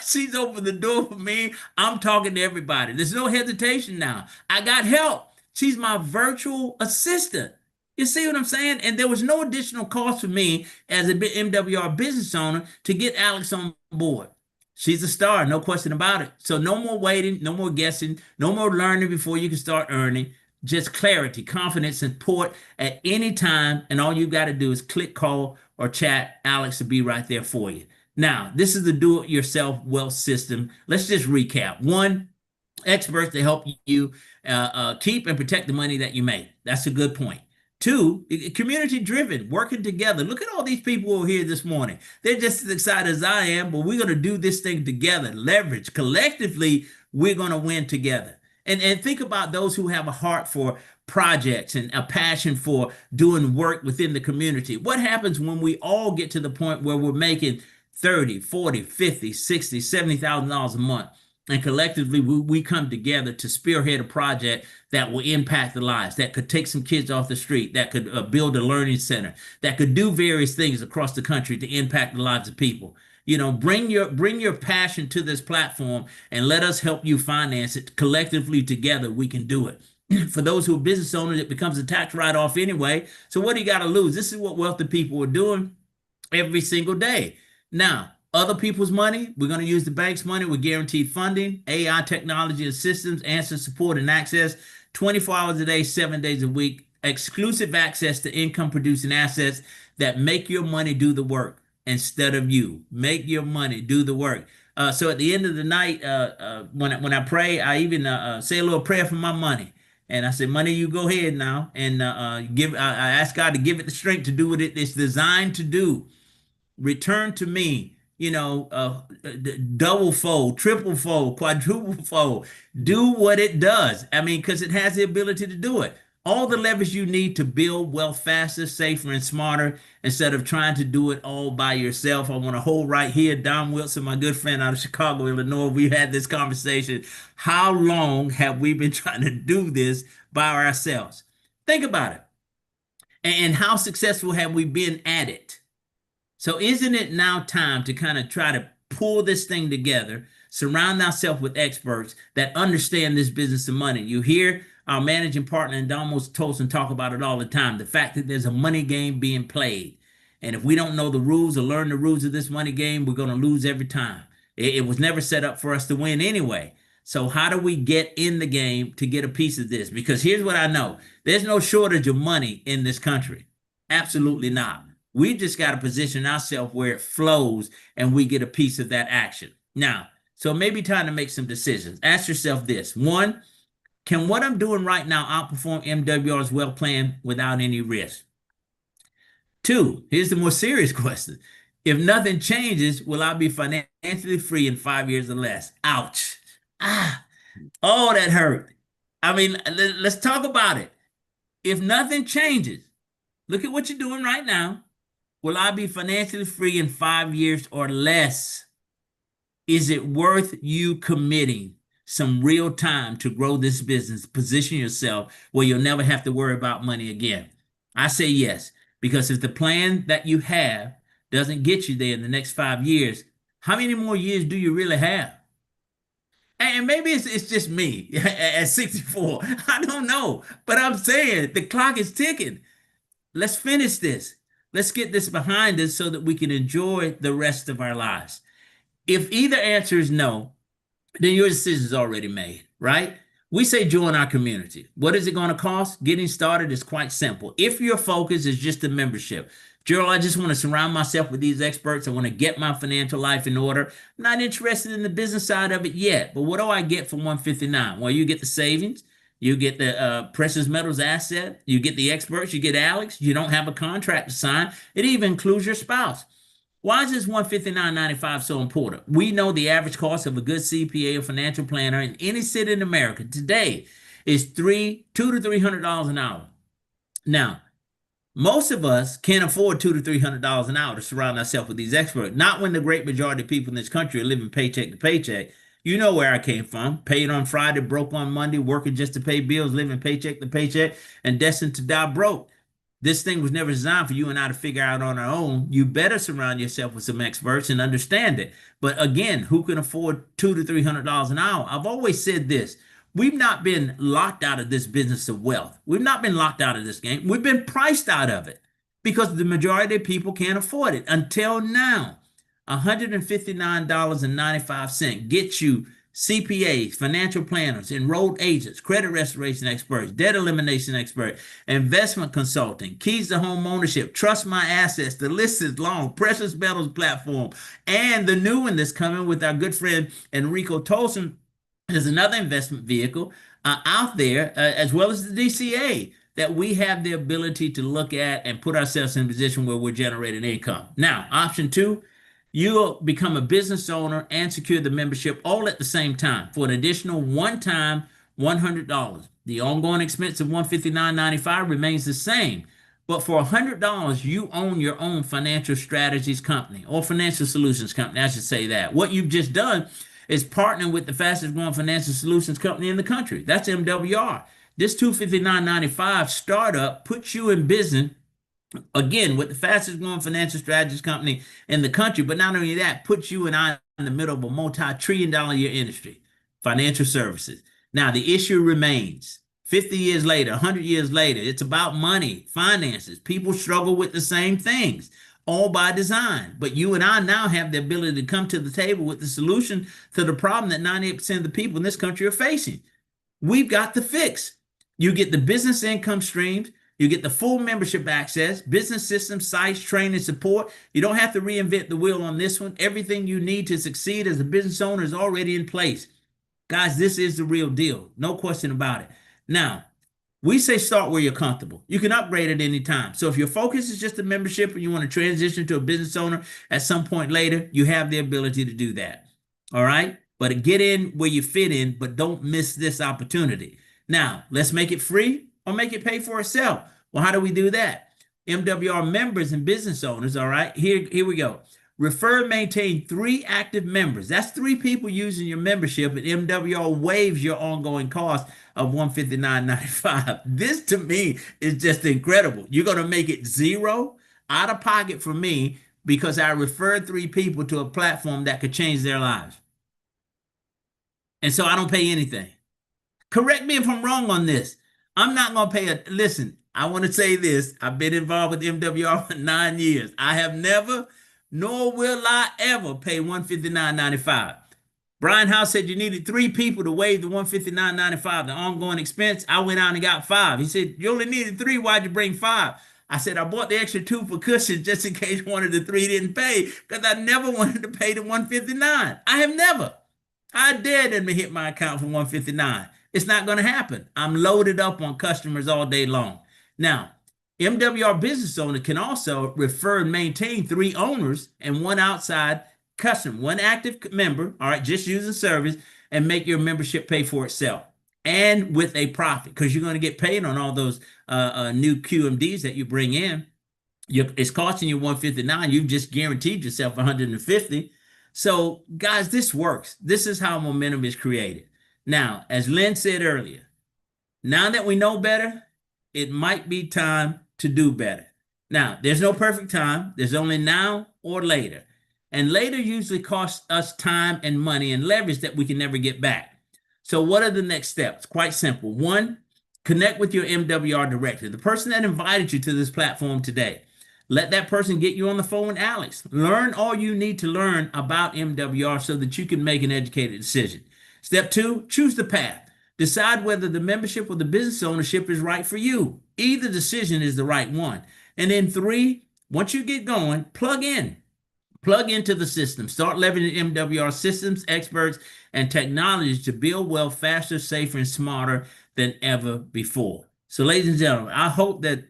she's opened the door for me. I'm talking to everybody. There's no hesitation now. I got help. She's my virtual assistant. You see what I'm saying? And there was no additional cost for me as an MWR business owner to get Alex on board. She's a star, no question about it. So no more waiting, no more guessing, no more learning before you can start earning. Just clarity, confidence, support at any time. And all you got to do is click, call, or chat. Alex will be right there for you. Now, this is the do-it-yourself wealth system. Let's just recap. One, experts to help you keep and protect the money that you make. That's a good point. Two, community-driven, working together. Look at all these people who are here this morning. They're just as excited as I am, but we're going to do this thing together. Leverage. Collectively, we're going to win together. And think about those who have a heart for projects and a passion for doing work within the community. What happens when we all get to the point where we're making 30, 40, 50, 60, $70,000 a month? And collectively, we come together to spearhead a project that will impact the lives, that could take some kids off the street, that could build a learning center, that could do various things across the country to impact the lives of people. You know, bring your passion to this platform and let us help you finance it. Collectively together, we can do it. For those who are business owners, it becomes a tax write-off anyway. So what do you got to lose? This is what wealthy people are doing every single day. Now, other people's money, we're going to use the bank's money with guaranteed funding, AI technology and systems, answer, support, and access, 24 hours a day, 7 days a week, exclusive access to income-producing assets that make your money do the work instead of you. Make your money do the work. So at the end of the night, when I pray, I even say a little prayer for my money. And I said, money, you go ahead now. And I ask God to give it the strength to do what it's designed to do. Return to me, double fold, triple fold, quadruple fold. Do what it does. I mean, because it has the ability to do it. All the leverage you need to build wealth faster, safer, and smarter instead of trying to do it all by yourself. I want to hold right here. Don Wilson, my good friend out of Chicago, Illinois, we've had this conversation. How long have we been trying to do this by ourselves? Think about it. And how successful have we been at it? So isn't it now time to kind of try to pull this thing together, surround ourselves with experts that understand this business of money? You hear our managing partner and Don Wilson talk about it all the time. The fact that there's a money game being played. And if we don't know the rules or learn the rules of this money game, we're going to lose every time. It was never set up for us to win anyway. So how do we get in the game to get a piece of this? Because here's what I know. There's no shortage of money in this country. Absolutely not. We just got to position ourselves where it flows and we get a piece of that action. Now, so maybe time to make some decisions. Ask yourself this. One, can what I'm doing right now outperform MWR's wealth plan without any risk? Two, here's the more serious question. If nothing changes, will I be financially free in 5 years or less? Ouch. Oh, that hurt. I mean, let's talk about it. If nothing changes, look at what you're doing right now. Will I be financially free in 5 years or less? Is it worth you committing some real time to grow this business, position yourself where you'll never have to worry about money again? I say yes, because if the plan that you have doesn't get you there in the next 5 years, how many more years do you really have? And maybe it's just me at 64. I don't know. But I'm saying the clock is ticking. Let's finish this. Let's get this behind us so that we can enjoy the rest of our lives. If either answer is no, then your decision is already made, right? We say join our community. What is it going to cost? Getting started is quite simple. If your focus is just a membership, Gerald, I just want to surround myself with these experts. I want to get my financial life in order. I'm not interested in the business side of it yet, but what do I get for $159? Well, you get the savings. You get the precious metals asset. You get the experts. You get Alex. You don't have a contract to sign. It even includes your spouse. Why is this $159.95 so important? We know the average cost of a good CPA or financial planner in any city in America today is $200 to $300 an hour. Now, most of us can't afford $200 to $300 an hour to surround ourselves with these experts. Not when the great majority of people in this country are living paycheck to paycheck. You know where I came from. Paid on Friday, broke on Monday, working just to pay bills, living paycheck to paycheck, and destined to die broke. This thing was never designed for you and I to figure out on our own. You better surround yourself with some experts and understand it. But again, who can afford $200 to $300 an hour? I've always said this. We've not been locked out of this business of wealth. We've not been locked out of this game. We've been priced out of it because the majority of people can't afford it. Until now, $159.95 gets you CPAs, financial planners, enrolled agents, credit restoration experts, debt elimination experts, investment consulting, keys to home ownership, trust my assets. The list is long. Precious metals platform, and the new one that's coming with our good friend Enrico Tolson is another investment vehicle out there, as well as the DCA, that we have the ability to look at and put ourselves in a position where we're generating income. Now, option two. You'll become a business owner and secure the membership all at the same time for an additional one-time $100. The ongoing expense of $159.95 remains the same, but for $100, you own your own financial strategies company or financial solutions company. I should say that. What you've just done is partnering with the fastest growing financial solutions company in the country. That's MWR. This $259.95 startup puts you in business again with the fastest growing financial strategies company in the country, but not only that, puts you and I in the middle of a multi-trillion-dollar year industry, financial services. Now, the issue remains 50 years later, 100 years later. It's about money, finances. People struggle with the same things, all by design. But you and I now have the ability to come to the table with the solution to the problem that 98% of the people in this country are facing. We've got the fix. You get the business income streams. You get the full membership access, business systems, sites, training, support. You don't have to reinvent the wheel on this one. Everything you need to succeed as a business owner is already in place. Guys, this is the real deal. No question about it. Now, we say start where you're comfortable. You can upgrade at any time. So if your focus is just a membership and you want to transition to a business owner at some point later, you have the ability to do that. All right? But get in where you fit in, but don't miss this opportunity. Now, let's make it free or make it pay for itself. Well, how do we do that? MWR members and business owners, all right, here we go. Refer and maintain 3 active members. That's 3 people using your membership, and MWR waives your ongoing cost of $159.95. This, to me, is just incredible. You're going to make it zero out of pocket for me because I referred 3 people to a platform that could change their lives. And so I don't pay anything. Correct me if I'm wrong on this. I'm not going to pay listen, I want to say this. I've been involved with MWR for 9 years. I have never, nor will I ever pay $159.95. Brian House said you needed 3 people to waive the $159.95, the ongoing expense. I went out and got 5. He said, you only needed 3. Why'd you bring 5? I said, I bought the extra 2 for cushion just in case one of the 3 didn't pay because I never wanted to pay the $159. I have never. I dare them to hit my account for $159. It's not going to happen. I'm loaded up on customers all day long. Now, MWR business owner can also refer and maintain 3 owners and 1 outside customer, 1 active member, all right, just use the service and make your membership pay for itself and with a profit because you're going to get paid on all those new QMDs that you bring in. It's costing you $159. You've just guaranteed yourself $150. So, guys, this works. This is how momentum is created. Now, as Lynn said earlier, now that we know better, it might be time to do better. Now, there's no perfect time. There's only now or later. And later usually costs us time and money and leverage that we can never get back. So what are the next steps? Quite simple. 1, connect with your MWR director, the person that invited you to this platform today. Let that person get you on the phone with Alex. Learn all you need to learn about MWR so that you can make an educated decision. Step 2, choose the path. Decide whether the membership or the business ownership is right for you. Either decision is the right one. And then 3, once you get going, plug into the system. Start leveraging MWR systems, experts, and technologies to build wealth faster, safer, and smarter than ever before. So, ladies and gentlemen, I hope that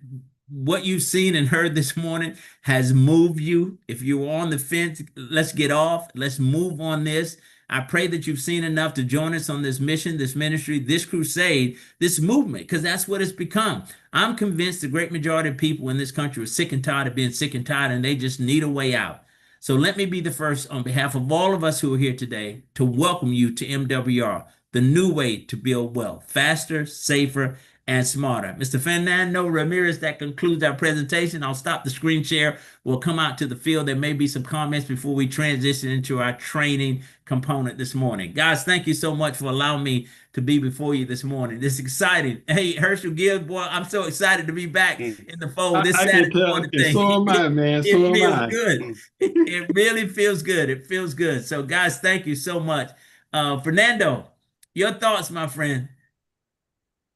what you've seen and heard this morning has moved you. If you're on the fence, let's get off. Let's move on this. I pray that you've seen enough to join us on this mission, this ministry, this crusade, this movement, because that's what it's become. I'm convinced the great majority of people in this country are sick and tired of being sick and tired, and they just need a way out. So let me be the first, on behalf of all of us who are here today, to welcome you to MWR, the new way to build wealth, faster, safer, and smarter. Mr. Fernando Ramirez, that concludes our presentation. I'll stop the screen share. We'll come out to the field. There may be some comments before we transition into our training component this morning. Guys, thank you so much for allowing me to be before you this morning. This is exciting. Hey, Herschel Gibbs, boy, I'm so excited to be back in the fold. This Saturday morning thing. So am I, man. So It am I. feels good. It really feels good. It feels good. So, guys, thank you so much. Fernando, your thoughts, my friend?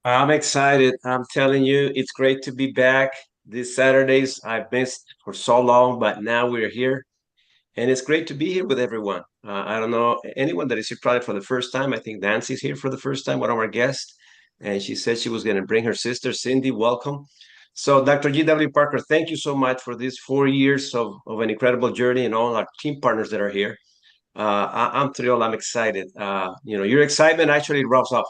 I'm excited. I'm telling you, it's great to be back. These Saturdays I've missed for so long, but now we're here. And it's great to be here with everyone. I don't know anyone that is here probably for the first time. I think Nancy's here for the first time, one of our guests. And she said she was going to bring her sister, Cindy. Welcome. So, Dr. G.W. Parker, thank you so much for these 4 years of an incredible journey and all our team partners that are here. I'm thrilled. I'm excited. Your excitement actually rubs off.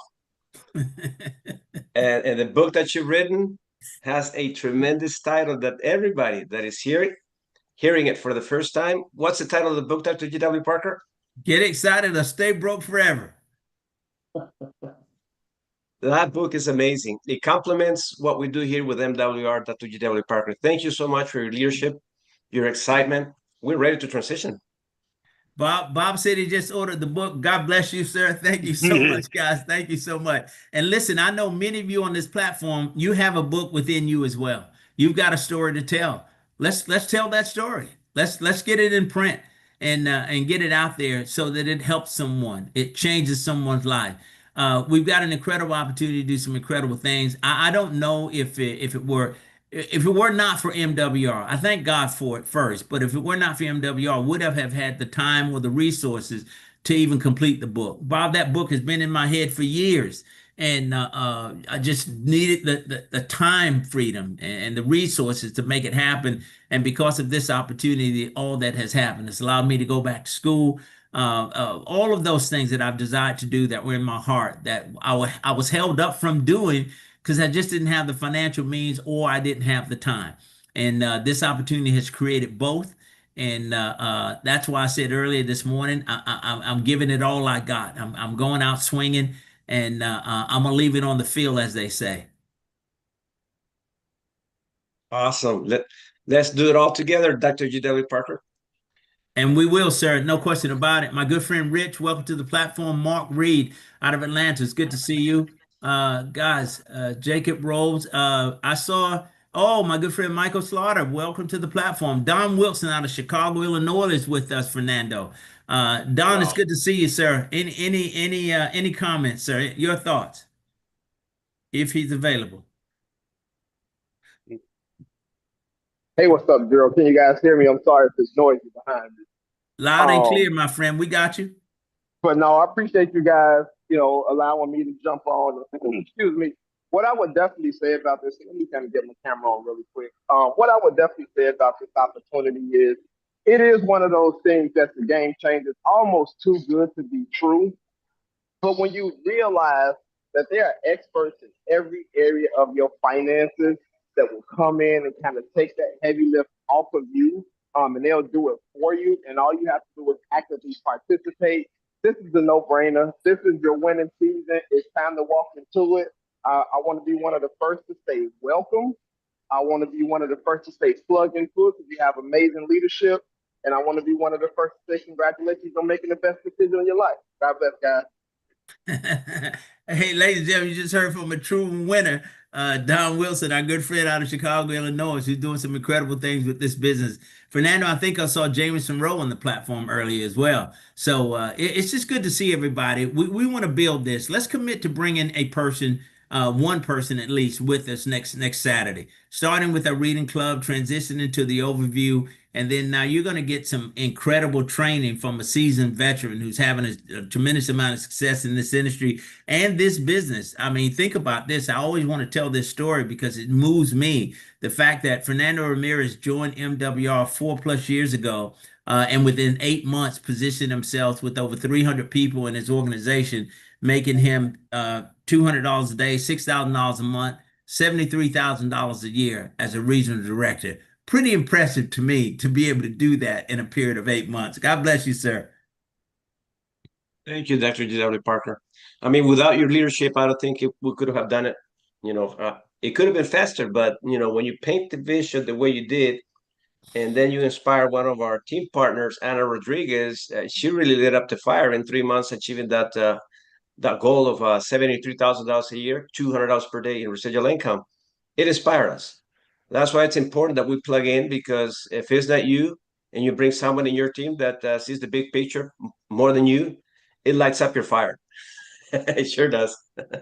And the book that you've written has a tremendous title that everybody that is hearing it for the first time. What's the title of the book, Dr. G.W. Parker? Get excited or stay broke forever. That book is amazing. It complements what we do here with MWR, Dr. G.W. Parker. Thank you so much for your leadership, your excitement. We're ready to transition. Bob said he just ordered the book. God bless you, sir. Thank you so much, guys. Thank you so much. And listen, I know many of you on this platform, you have a book within you as well. You've got a story to tell. Let's tell that story. Let's get it in print and get it out there so that it helps someone. It changes someone's life. We've got an incredible opportunity to do some incredible things. I don't know if it were not for MWR, I thank God for it first, but if it were not for MWR, would have had the time or the resources to even complete the book. Bob, that book has been in my head for years, and I just needed the time freedom and the resources to make it happen. And because of this opportunity, all that has happened. It's allowed me to go back to school. All of those things that I've desired to do that were in my heart that I was held up from doing because I just didn't have the financial means or I didn't have the time. And this opportunity has created both. And that's why I said earlier this morning, I'm giving it all I got. I'm going out swinging, and I'm going to leave it on the field, as they say. Awesome. Let's do it all together, Dr. G.W. Parker. And we will, sir. No question about it. My good friend Rich, welcome to the platform. Mark Reed out of Atlanta. It's good to see you. Guys, Jacob Rose. I saw, oh, my good friend Michael Slaughter. Welcome to the platform. Don Wilson out of Chicago, Illinois is with us, Fernando. Don, it's Wow. good to see you, sir. Any comments, sir? Your thoughts, if he's available. Hey, what's up, Gerald? Can you guys hear me? I'm sorry if there's noisy behind me. Loud and Um, clear, my friend. We got you. but no, I appreciate you guys, allowing me to jump on. Excuse me. What I would definitely say about this, let me kind of get my camera on really quick. What I would definitely say about this opportunity is it is one of those things that's a game changer. It's almost too good to be true. But when you realize that there are experts in every area of your finances that will come in and kind of take that heavy lift off of you, and they'll do it for you, and all you have to do is actively participate. This is a no-brainer. This is your winning season. It's time to walk into it. I want to be one of the first to say welcome. I want to be one of the first to say plug into it because you have amazing leadership. And I want to be one of the first to say congratulations on making the best decision of your life. God bless, guys. Hey, ladies and gentlemen, you just heard from a true winner, Don Wilson, our good friend out of Chicago, Illinois, who's doing some incredible things with this business. Fernando, I think I saw Jameson Rowe on the platform earlier as well. So it's just good to see everybody. We want to build this. Let's commit to bringing a person, one person at least, with us next Saturday. Starting with our reading club, transitioning to the overview, and then now you're going to get some incredible training from a seasoned veteran who's having a tremendous amount of success in this industry and this business. I mean, think about this. I always want to tell this story because it moves me. The fact that Fernando Ramirez joined MWR 4+ years ago, and within 8 months positioned himself with over 300 people in his organization, making him $200 a day, $6,000 a month, $73,000 a year as a regional director. Pretty impressive to me to be able to do that in a period of 8 months. God bless you, sir. Thank you, Dr. G.W. Parker. I mean, without your leadership, I don't think we could have done it. It could have been faster, but when you paint the vision the way you did, and then you inspire one of our team partners, Anna Rodriguez, she really lit up the fire in 3 months, achieving that goal of $73,000 a year, $200 per day in residual income. It inspired us. That's why it's important that we plug in, because if it's not you and you bring someone in your team that sees the big picture more than you, it lights up your fire. It sure does.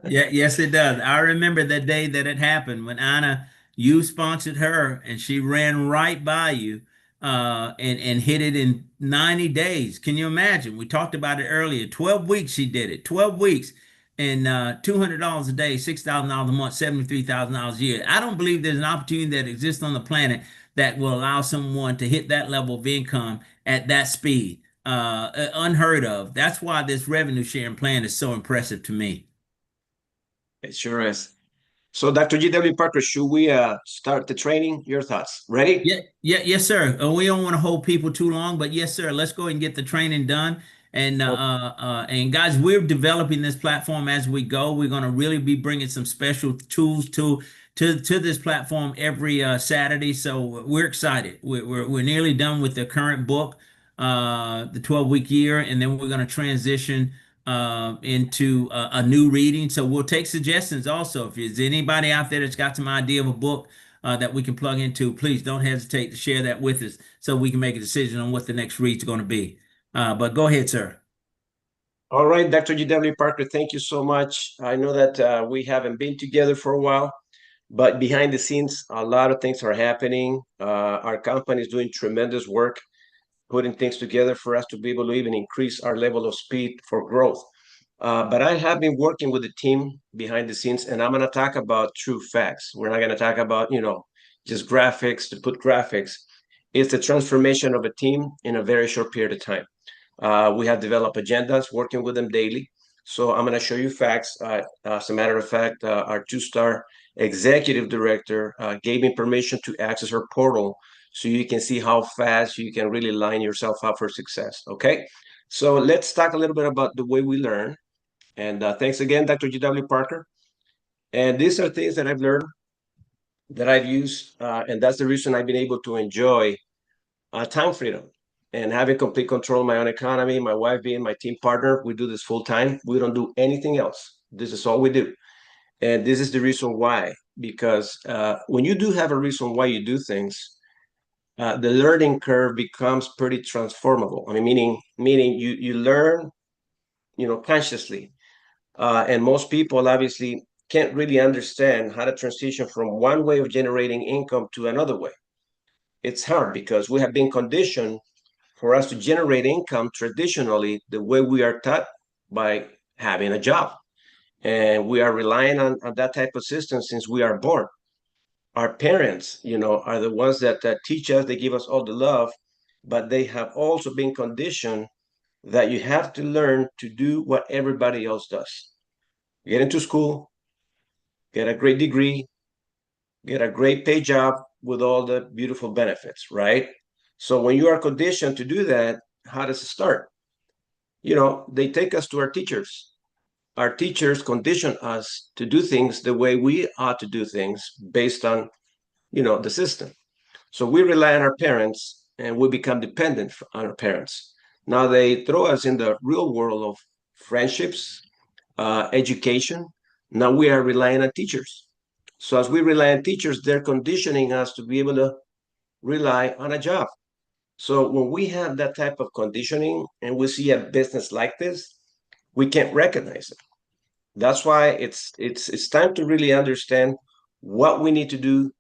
Yeah, yes, it does. I remember the day that it happened when Anna, you sponsored her and she ran right by you and hit it in 90 days. Can you imagine? We talked about it earlier. 12 weeks she did it. 12 weeks and $200 a day, $6,000 a month, $73,000 a year. I don't believe there's an opportunity that exists on the planet that will allow someone to hit that level of income at that speed. Unheard of. That's why this revenue sharing plan is so impressive to me. It sure is. So, Dr. G.W. Parker, should we start the training? Your thoughts? Ready? Yes, sir. We don't want to hold people too long, but yes, sir. Let's go and get the training done. And guys, we're developing this platform as we go. We're going to really be bringing some special tools to this platform every Saturday. So we're excited. We're nearly done with the current book, the 12-week year, and then we're going to transition into a new reading. So we'll take suggestions also. If there's anybody out there that's got some idea of a book that we can plug into, please don't hesitate to share that with us so we can make a decision on what the next read's going to be. But go ahead, sir. All right, Dr. G.W. Parker, thank you so much. I know that we haven't been together for a while, but behind the scenes, a lot of things are happening. Our company is doing tremendous work, putting things together for us to be able to even increase our level of speed for growth. But I have been working with the team behind the scenes, and I'm going to talk about true facts. We're not going to talk about, just graphics to put graphics. It's the transformation of a team in a very short period of time. We have developed agendas, working with them daily. So I'm going to show you facts. As a matter of fact, our two-star executive director gave me permission to access her portal so you can see how fast you can really line yourself up for success. Okay, so let's talk a little bit about the way we learn. And thanks again, Dr. G.W. Parker. And these are things that I've learned, that I've used, and that's the reason I've been able to enjoy time freedom and having complete control of my own economy. My wife being my team partner, we do this full time. We don't do anything else. This is all we do. And this is the reason why, because when you do have a reason why you do things, the learning curve becomes pretty transformable. I mean, meaning you learn, consciously. And most people obviously can't really understand how to transition from one way of generating income to another way. It's hard because we have been conditioned for us to generate income traditionally the way we are taught by having a job. And we are relying on that type of system since we are born. Our parents, are the ones that teach us, they give us all the love, but they have also been conditioned that you have to learn to do what everybody else does. Get into school, get a great degree, get a great pay job with all the beautiful benefits, right? So when you are conditioned to do that, how does it start? They take us to our teachers. Our teachers condition us to do things the way we ought to do things based on, the system. So we rely on our parents and we become dependent on our parents. Now they throw us in the real world of friendships, education. Now we are relying on teachers. So as we rely on teachers, they're conditioning us to be able to rely on a job. So when we have that type of conditioning and we see a business like this, we can't recognize it. That's why it's time to really understand what we need to do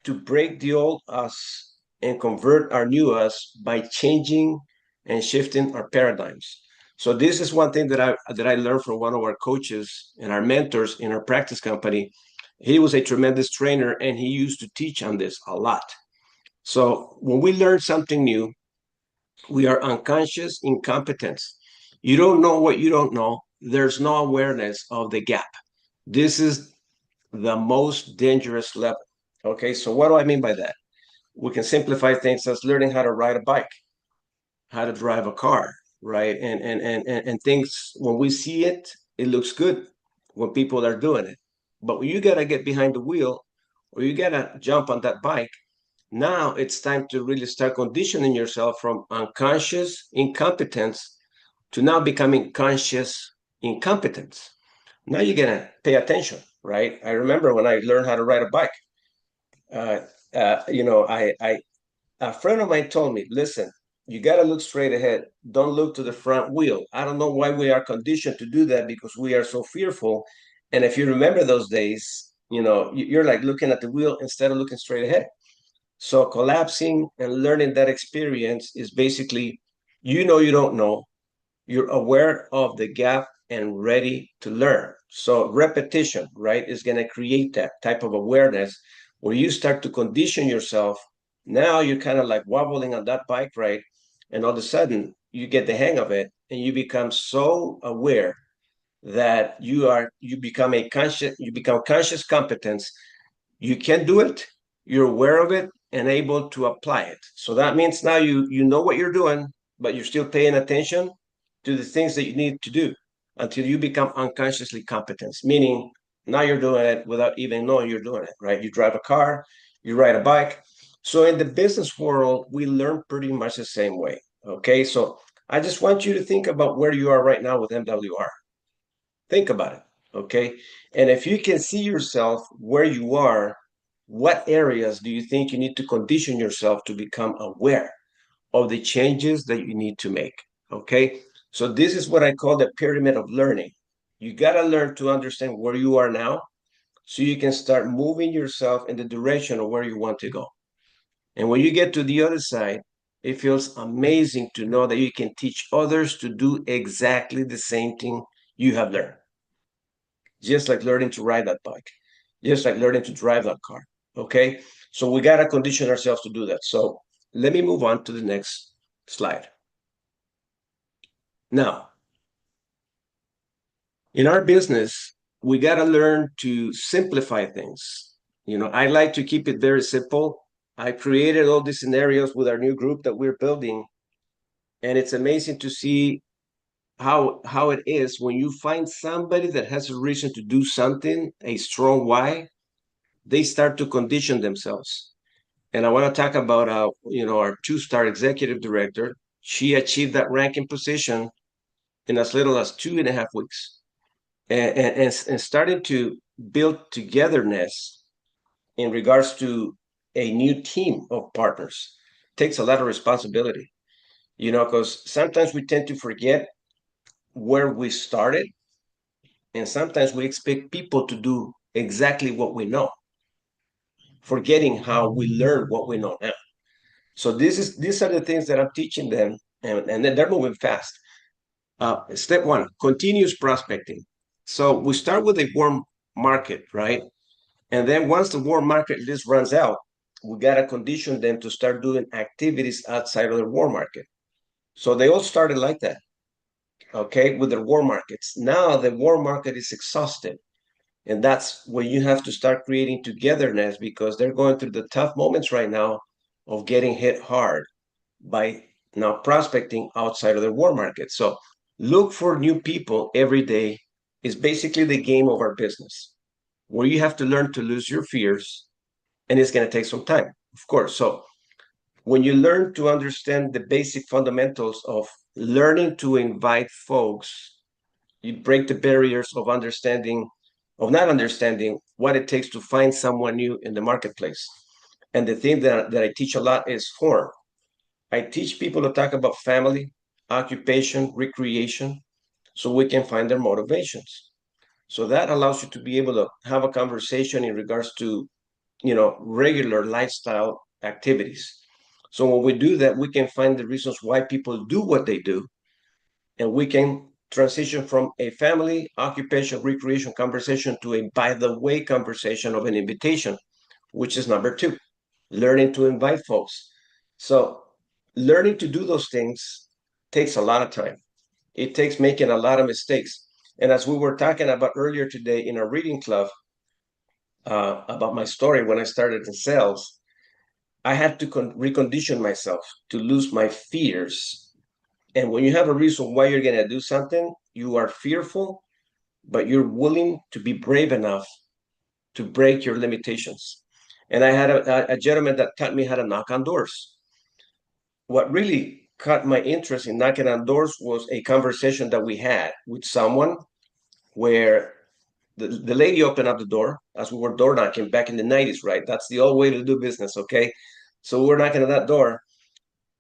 to break the old us and convert our new us by changing and shifting our paradigms. So this is one thing that I learned from one of our coaches and our mentors in our practice company. He was a tremendous trainer and he used to teach on this a lot. So when we learn something new, we are unconscious incompetence. You don't know what you don't know. There's no awareness of the gap. This is the most dangerous level. Okay, so what do I mean by that? We can simplify things as learning how to ride a bike, how to drive a car, right? And things, when we see it, it looks good when people are doing it. But when you gotta get behind the wheel or you gotta jump on that bike, now it's time to really start conditioning yourself from unconscious incompetence to now becoming conscious incompetence. Now you're gonna pay attention, right? I remember when I learned how to ride a bike. Uh, I a friend of mine told me, listen, you got to look straight ahead. Don't look to the front wheel. I don't know why we are conditioned to do that because we are so fearful. And if you remember those days, you're like looking at the wheel instead of looking straight ahead. So collapsing and learning that experience is basically, you don't know, you're aware of the gap and ready to learn. So repetition, right, is going to create that type of awareness where you start to condition yourself. Now you're kind of like wobbling on that bike, right? And all of a sudden you get the hang of it and you become so aware that you become conscious competence. You can do it, you're aware of it and able to apply it. So that means now you know what you're doing, but you're still paying attention to the things that you need to do until you become unconsciously competent, meaning now you're doing it without even knowing you're doing it, right? You drive a car, you ride a bike. So in the business world, we learn pretty much the same way. Okay. So I just want you to think about where you are right now with MWR. Think about it. Okay. And if you can see yourself where you are, what areas do you think you need to condition yourself to become aware of the changes that you need to make? Okay. So this is what I call the pyramid of learning. You got to learn to understand where you are now so you can start moving yourself in the direction of where you want to go. And when you get to the other side, it feels amazing to know that you can teach others to do exactly the same thing you have learned. Just like learning to ride that bike, just like learning to drive that car. Okay. So we got to condition ourselves to do that. So let me move on to the next slide. Now, in our business, we got to learn to simplify things. I like to keep it very simple. I created all these scenarios with our new group that we're building. And it's amazing to see how it is when you find somebody that has a reason to do something, a strong why, they start to condition themselves. And I want to talk about our 2-star executive director. She achieved that ranking position in as little as 2.5 weeks. And starting to build togetherness in regards to a new team of partners takes a lot of responsibility, because sometimes we tend to forget where we started, and sometimes we expect people to do exactly what we know, forgetting how we learned what we know now. So these are the things that I'm teaching them, and then they're moving fast. Step one, continuous prospecting. So we start with a warm market, right? And then once the warm market list runs out, we got to condition them to start doing activities outside of the warm market. So they all started like that, okay, with their warm markets. Now the warm market is exhausted. And that's where you have to start creating togetherness, because they're going through the tough moments right now of getting hit hard by now prospecting outside of the warm market. So look for new people every day is basically the game of our business, where you have to learn to lose your fears, and it's going to take some time, of course. So when you learn to understand the basic fundamentals of learning to invite folks, you break the barriers of not understanding what it takes to find someone new in the marketplace. And the thing that I teach a lot is form. I teach people to talk about family, occupation, recreation, so we can find their motivations. So that allows you to be able to have a conversation in regards to, regular lifestyle activities. So when we do that, we can find the reasons why people do what they do, and we can transition from a family, occupation, recreation conversation to a by the way conversation of an invitation, which is number two, learning to invite folks. So learning to do those things takes a lot of time. It takes making a lot of mistakes. And as we were talking about earlier today in our reading club, about my story when I started in sales, I had to recondition myself to lose my fears. And when you have a reason why you're going to do something, you are fearful, but you're willing to be brave enough to break your limitations. And I had a gentleman that taught me how to knock on doors. What really caught my interest in knocking on doors was a conversation that we had with someone where the lady opened up the door as we were door knocking back in the 90s, right? That's the old way to do business, okay? So we're knocking on that door.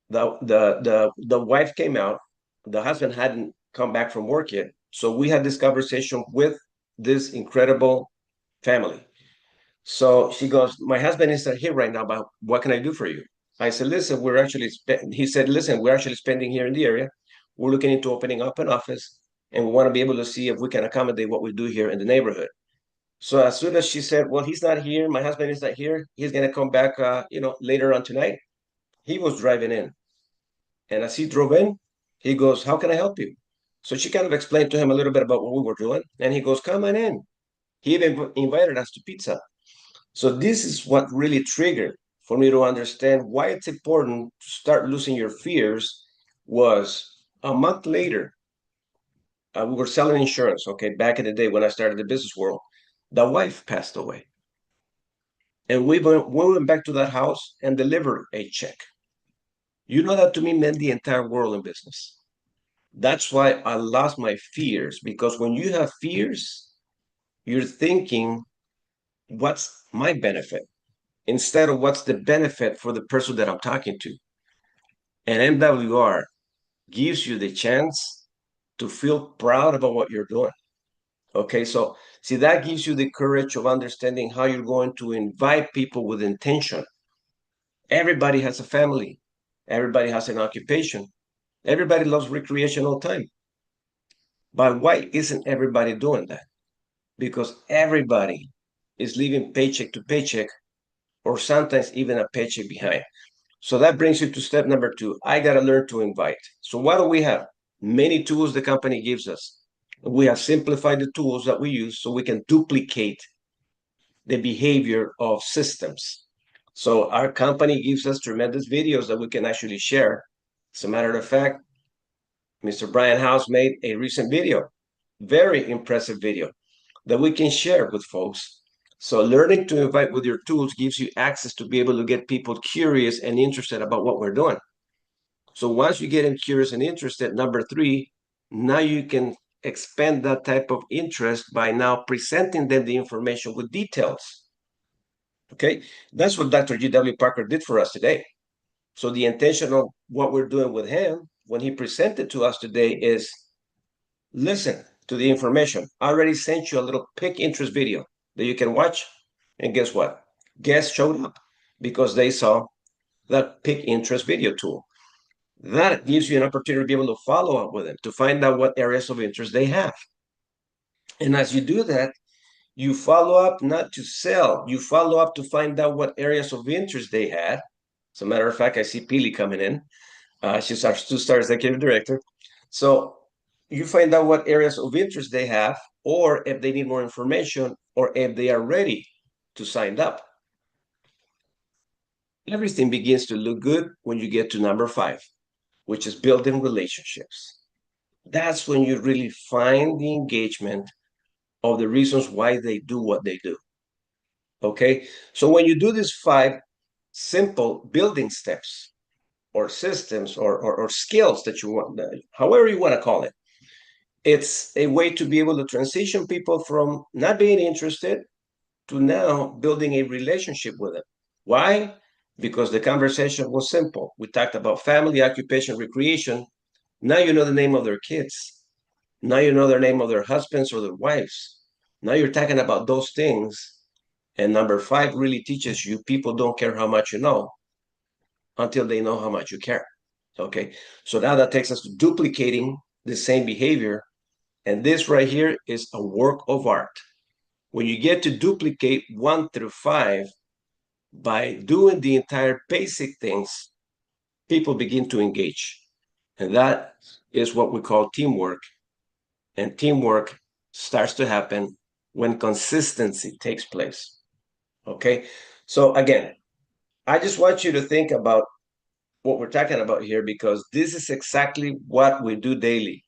The wife came out. The husband hadn't come back from work yet. So we had this conversation with this incredible family. So she goes, my husband is here right now, but what can I do for you? I said, listen, he said, listen, we're actually spending here in the area. We're looking into opening up an office, and we want to be able to see if we can accommodate what we do here in the neighborhood. So as soon as she said, well, he's not here, my husband is not here, he's going to come back, later on tonight. He was driving in. And as he drove in, he goes, how can I help you? So she kind of explained to him a little bit about what we were doing. And he goes, come on in. He even invited us to pizza. So this is what really triggered for me to understand why it's important to start losing your fears. Was a month later, we were selling insurance, okay, back in the day when I started the business world. The wife passed away. And we went back to that house and delivered a check. That to me meant the entire world in business. That's why I lost my fears, because when you have fears, you're thinking, what's my benefit? Instead of what's the benefit for the person that I'm talking to. And MWR gives you the chance to feel proud about what you're doing. Okay, so see, that gives you the courage of understanding how you're going to invite people with intention. Everybody has a family, everybody has an occupation, everybody loves recreational time. But why isn't everybody doing that? Because everybody is living paycheck to paycheck, or sometimes even a paycheck behind. So that brings you to step number two. I got to learn to invite. So what do we have? Many tools the company gives us. We have simplified the tools that we use so we can duplicate the behavior of systems. So our company gives us tremendous videos that we can actually share. As a matter of fact, Mr. Brian House made a recent video, very impressive video that we can share with folks. So learning to invite with your tools gives you access to be able to get people curious and interested about what we're doing. So once you get them curious and interested, number three, now you can expand that type of interest by now presenting them the information with details. Okay, that's what Dr. G.W. Parker did for us today. So the intention of what we're doing with him when he presented to us today is listen to the information. I already sent you a little pick interest video that you can watch. And guess what? Guests showed up because they saw that pick interest video tool. That gives you an opportunity to be able to follow up with them, to find out what areas of interest they have. And as you do that, you follow up not to sell, you follow up to find out what areas of interest they had. As a matter of fact, I see Pili coming in. She's our two-star executive director. So you find out what areas of interest they have, or if they need more information, or if they are ready to sign up. Everything begins to look good when you get to number 5, which is building relationships. That's when you really find the engagement of the reasons why they do what they do. Okay, so when you do these 5 simple building steps or systems or skills that you want, however you want to call it, it's a way to be able to transition people from not being interested to now building a relationship with them. Why? Because the conversation was simple. We talked about family, occupation, recreation. Now you know the name of their kids. Now you know the name of their husbands or their wives. Now you're talking about those things. And number 5 really teaches you people don't care how much you know until they know how much you care. Okay, so now that takes us to duplicating the same behavior. And this right here is a work of art. When you get to duplicate 1 through 5, by doing the entire basic things, people begin to engage. And that is what we call teamwork. And teamwork starts to happen when consistency takes place. Okay, so again, I just want you to think about what we're talking about here, because this is exactly what we do daily.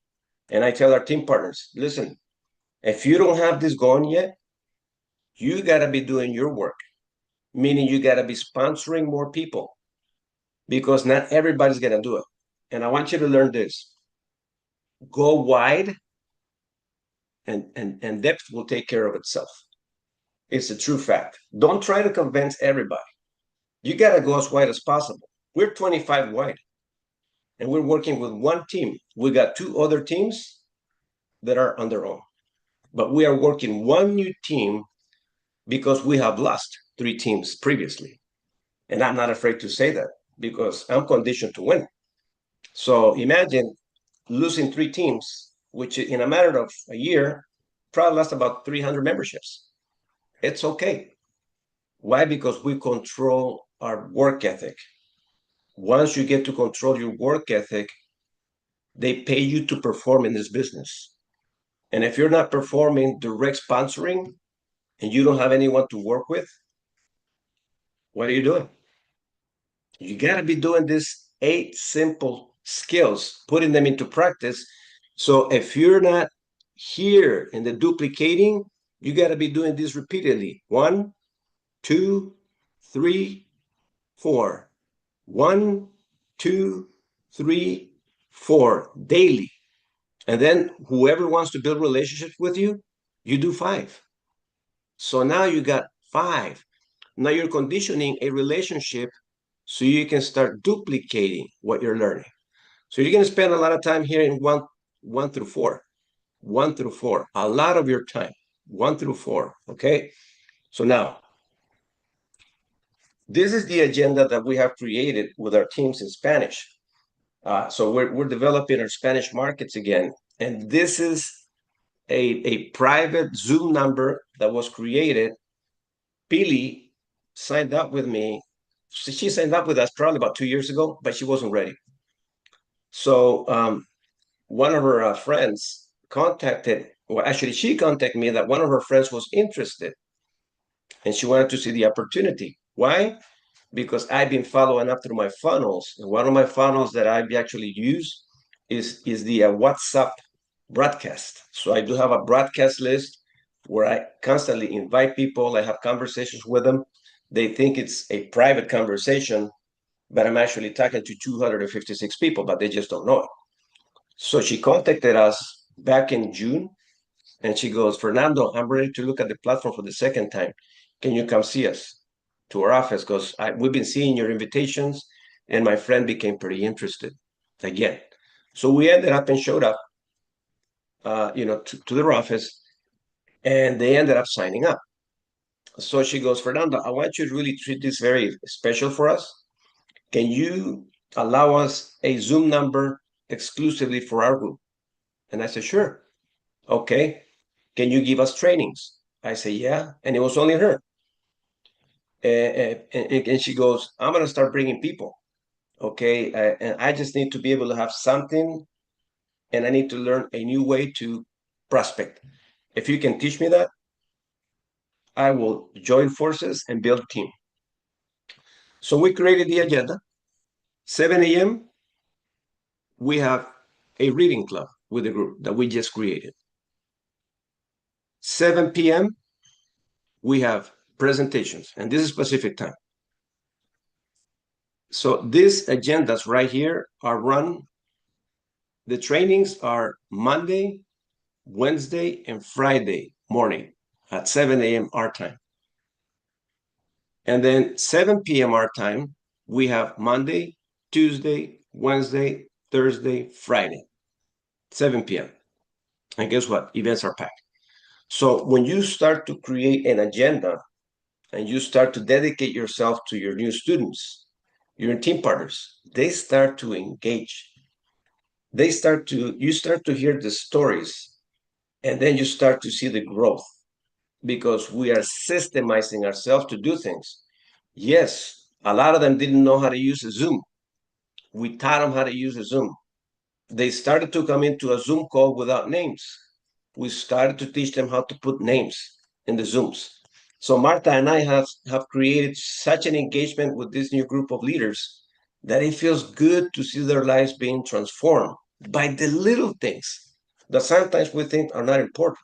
And I tell our team partners, listen, if you don't have this going yet, you got to be doing your work, meaning you got to be sponsoring more people, because not everybody's going to do it. And I want you to learn this. Go wide, and depth will take care of itself. It's a true fact. Don't try to convince everybody. You got to go as wide as possible. We're 25 wide, and we're working with one team. We got 2 other teams that are on their own, but we are working one new team because we have lost 3 teams previously. And I'm not afraid to say that because I'm conditioned to win. So imagine losing 3 teams, which in a matter of a year, probably lost about 300 memberships. It's okay. Why? Because we control our work ethic. Once you get to control your work ethic, they pay you to perform in this business. And if you're not performing direct sponsoring and you don't have anyone to work with, what are you doing? You got to be doing these 8 simple skills, putting them into practice. So if you're not here in the duplicating, you got to be doing this repeatedly. 1, 2, 3, 4. 1, 2, 3, 4 daily. And then whoever wants to build relationships with you, you do 5. So now you got 5. Now you're conditioning a relationship so you can start duplicating what you're learning. So you're going to spend a lot of time here in 1 through 4. 1 through 4. A lot of your time. 1 through 4. Okay? So now, this is the agenda that we have created with our teams in Spanish. So we're developing our Spanish markets again. And this is a private Zoom number that was created. Pili signed up with me. She signed up with us probably about 2 years ago, but she wasn't ready. So one of her friends she contacted me that one of her friends was interested and she wanted to see the opportunity. Why? Because I've been following up through my funnels. And one of my funnels that I've actually used is the WhatsApp broadcast. So I do have a broadcast list where I constantly invite people. I have conversations with them. They think it's a private conversation, but I'm actually talking to 256 people, but they just don't know it. So she contacted us back in June. And she goes, Fernando, I'm ready to look at the platform for the second time. Can you come see us to our office? Because we've been seeing your invitations, and my friend became pretty interested again. So we ended up and showed up, to their office, and they ended up signing up. So she goes, Fernando, I want you to really treat this very special for us. Can you allow us a Zoom number exclusively for our group? And I said, sure. Okay. Can you give us trainings? I say, yeah. And it was only her. And she goes, I'm going to start bringing people. Okay. And I just need to be able to have something, and I need to learn a new way to prospect. If you can teach me that, I will join forces and build a team. So we created the agenda. 7 a.m., we have a reading club with the group that we just created. 7 p.m., we have presentations, and this is Pacific time. So these agendas right here are run. The trainings are Monday, Wednesday, and Friday morning at 7 a.m. our time. And then 7 p.m. our time, we have Monday, Tuesday, Wednesday, Thursday, Friday, 7 p.m. And guess what? Events are packed. So when you start to create an agenda and you start to dedicate yourself to your new students, your team partners, they start to engage. You start to hear the stories, and then you start to see the growth, because we are systemizing ourselves to do things. Yes, a lot of them didn't know how to use a Zoom. We taught them how to use a Zoom. They started to come into a Zoom call without names. We started to teach them how to put names in the Zooms. So Marta and I have created such an engagement with this new group of leaders that it feels good to see their lives being transformed by the little things that sometimes we think are not important.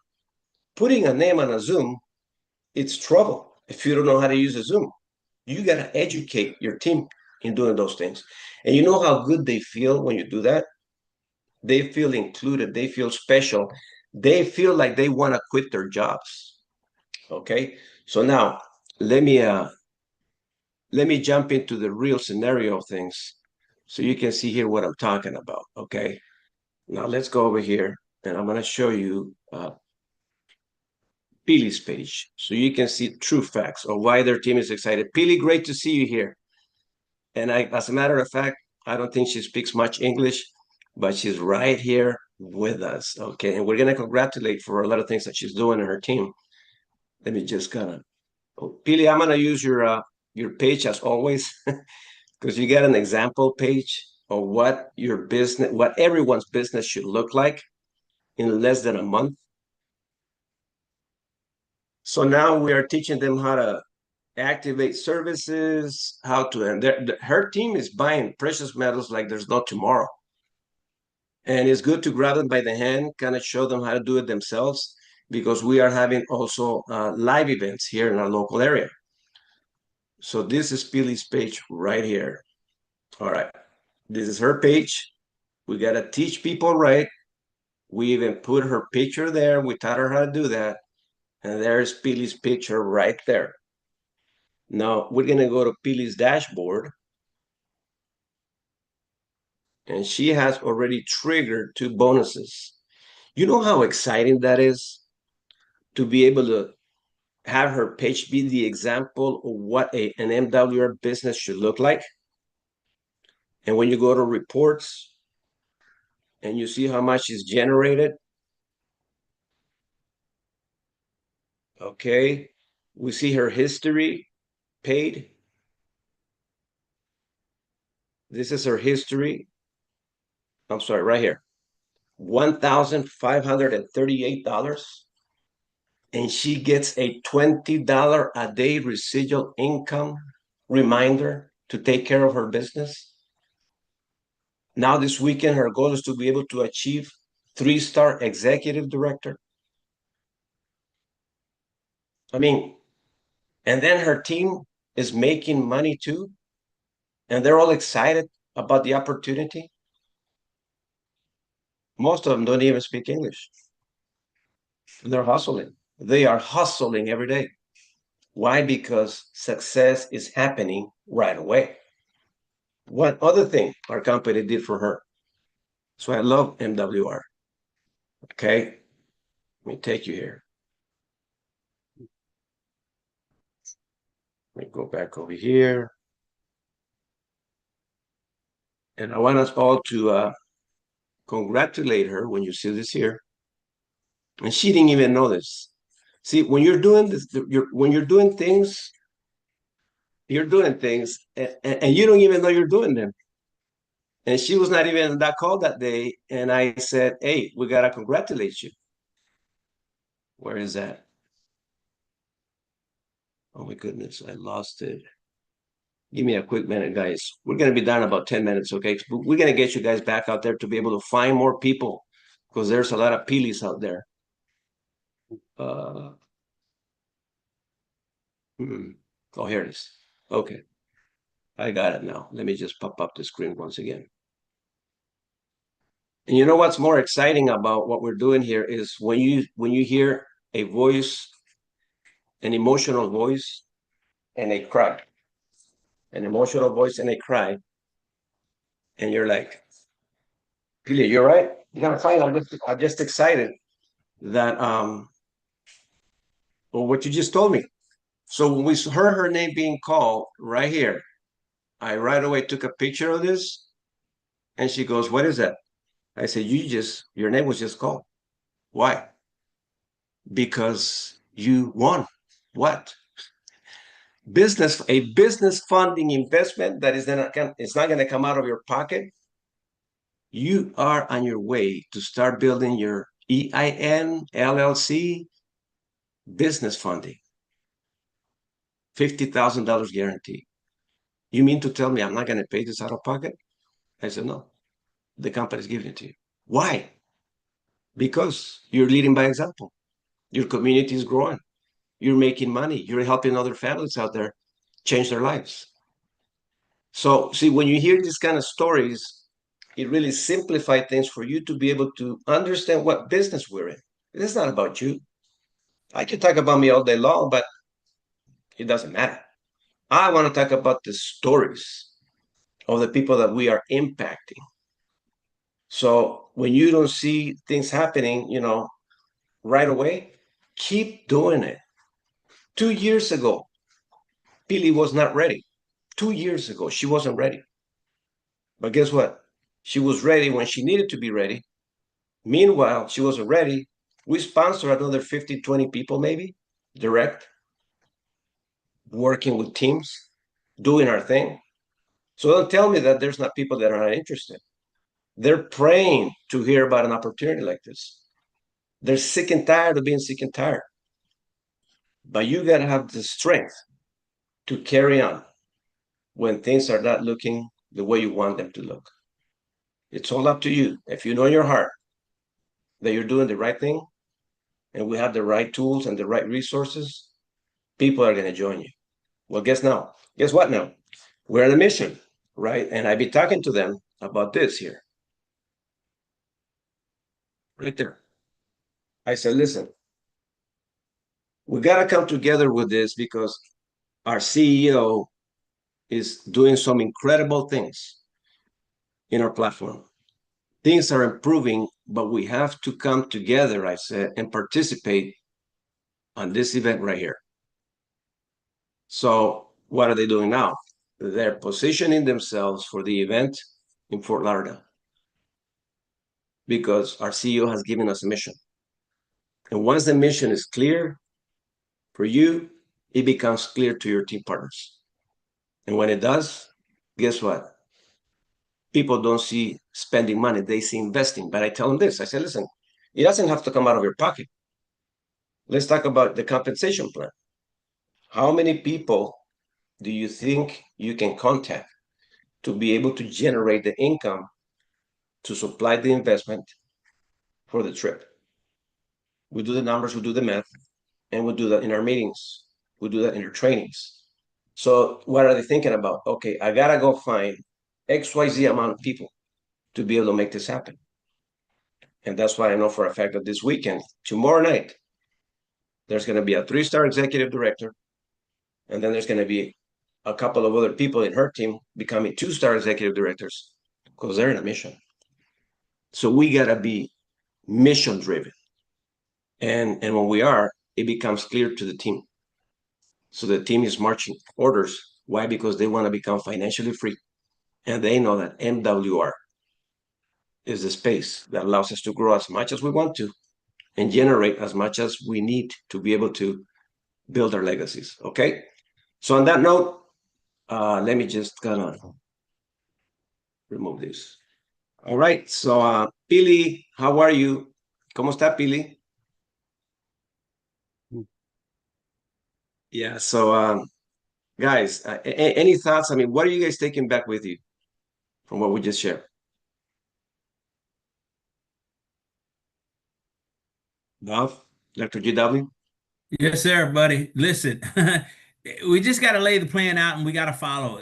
Putting a name on a Zoom, it's trouble if you don't know how to use a Zoom. You got to educate your team in doing those things. And you know how good they feel when you do that? They feel included, they feel special, they feel like they want to quit their jobs. Okay, so now let me jump into the real scenario of things so you can see here what I'm talking about. Okay, now let's go over here, and I'm going to show you Pili's page so you can see true facts of why their team is excited. Pili, great to see you here. And as a matter of fact, I don't think she speaks much English, but she's right here with us. Okay, and we're gonna congratulate for a lot of things that she's doing in her team. Let me just Pili, I'm gonna use your page as always, because you got an example page of what what everyone's business should look like in less than a month. So now we are teaching them how to activate services, and her team is buying precious metals like there's no tomorrow. And it's good to grab them by the hand, kind of show them how to do it themselves, because we are having also live events here in our local area. So this is Pili's page right here. All right, this is her page. We got to teach people right. We even put her picture there. We taught her how to do that. And there's Pili's picture right there. Now we're going to go to Pili's dashboard. And she has already triggered 2 bonuses. You know how exciting that is to be able to have her page be the example of what an MWR business should look like. And when you go to reports and you see how much is generated, okay, we see her history paid. This is her history. I'm sorry, right here. $1,538. And she gets a $20 a day residual income reminder to take care of her business. Now this weekend, her goal is to be able to achieve 3-star executive director. I mean, and then her team is making money too, and they're all excited about the opportunity. Most of them don't even speak English. They're hustling. They are hustling every day. Why? Because success is happening right away. One other thing our company did for her. So I love MWR. Okay. Let me take you here. Let me go back over here. And I want us all to congratulate her when you see this here. And she didn't even know this. See, when you're doing this, when you're doing things, and you don't even know you're doing them. And she was not even on that call that day. And I said, hey, we got to congratulate you. Where is that? Oh my goodness, I lost it. Give me a quick minute, guys. We're going to be done in about 10 minutes, okay? We're going to get you guys back out there to be able to find more people because there's a lot of Pilis out there. Oh, here it is. Okay. I got it now. Let me just pop up the screen once again. And you know what's more exciting about what we're doing here is when you hear a voice, an emotional voice, and a cry. An emotional voice and a cry. And you're like, Pili, you're right. You gotta find. I'm just excited that well, what you just told me. So when we heard her name being called right here, I right away took a picture of this, and she goes, "What is that?" I said, your name was just called. Why? Because you won. What? A business funding investment that is then it's not going to come out of your pocket. You are on your way to start building your EIN, LLC, business funding. $50,000 guarantee. You mean to tell me I'm not going to pay this out of pocket? I said, no, the company's giving it to you. Why? Because you're leading by example. Your community is growing. You're making money. You're helping other families out there change their lives. So, see, when you hear these kind of stories, it really simplifies things for you to be able to understand what business we're in. It's not about you. I can talk about me all day long, but it doesn't matter. I want to talk about the stories of the people that we are impacting. So when you don't see things happening, right away, keep doing it. 2 years ago, Pili was not ready. 2 years ago, she wasn't ready. But guess what? She was ready when she needed to be ready. Meanwhile, she wasn't ready. We sponsor another 50, 20 people, maybe, direct, working with teams, doing our thing. So don't tell me that there's not people that are not interested. They're praying to hear about an opportunity like this. They're sick and tired of being sick and tired. But you got to have the strength to carry on when things are not looking the way you want them to look. It's all up to you. If you know in your heart that you're doing the right thing and we have the right tools and the right resources, people are going to join you. Well, guess what now? We're on a mission, right? And I've been talking to them about this here. Right there. I said, listen, we got to come together with this because our CEO is doing some incredible things in our platform. Things are improving, but we have to come together, I said, and participate on this event right here. So what are they doing now? They're positioning themselves for the event in Fort Lauderdale because our CEO has given us a mission. And once the mission is clear for you, it becomes clear to your team partners. And when it does, guess what? People don't see spending money, they see investing. But I tell them this, I say, listen, it doesn't have to come out of your pocket. Let's talk about the compensation plan. How many people do you think you can contact to be able to generate the income to supply the investment for the trip? We do the numbers, we do the math, and we do that in our meetings. We do that in our trainings. So what are they thinking about? Okay, I gotta go find XYZ amount of people to be able to make this happen. And that's why I know for a fact that this weekend, tomorrow night, there's going to be a 3-star executive director. And then there's going to be a couple of other people in her team becoming 2-star executive directors because they're in a mission. So we got to be mission driven. And when we are, it becomes clear to the team. So the team is marching orders. Why? Because they want to become financially free. And they know that MWR is the space that allows us to grow as much as we want to and generate as much as we need to be able to build our legacies. Okay. So on that note, let me just kind of remove this. All right. So, Pili, how are you? ¿Cómo está, Pili? Yeah. So, guys, any thoughts? I mean, what are you guys taking back with you from what we just shared? Bob, Dr. GW? Yes, sir, buddy. Listen, we just got to lay the plan out and we got to follow,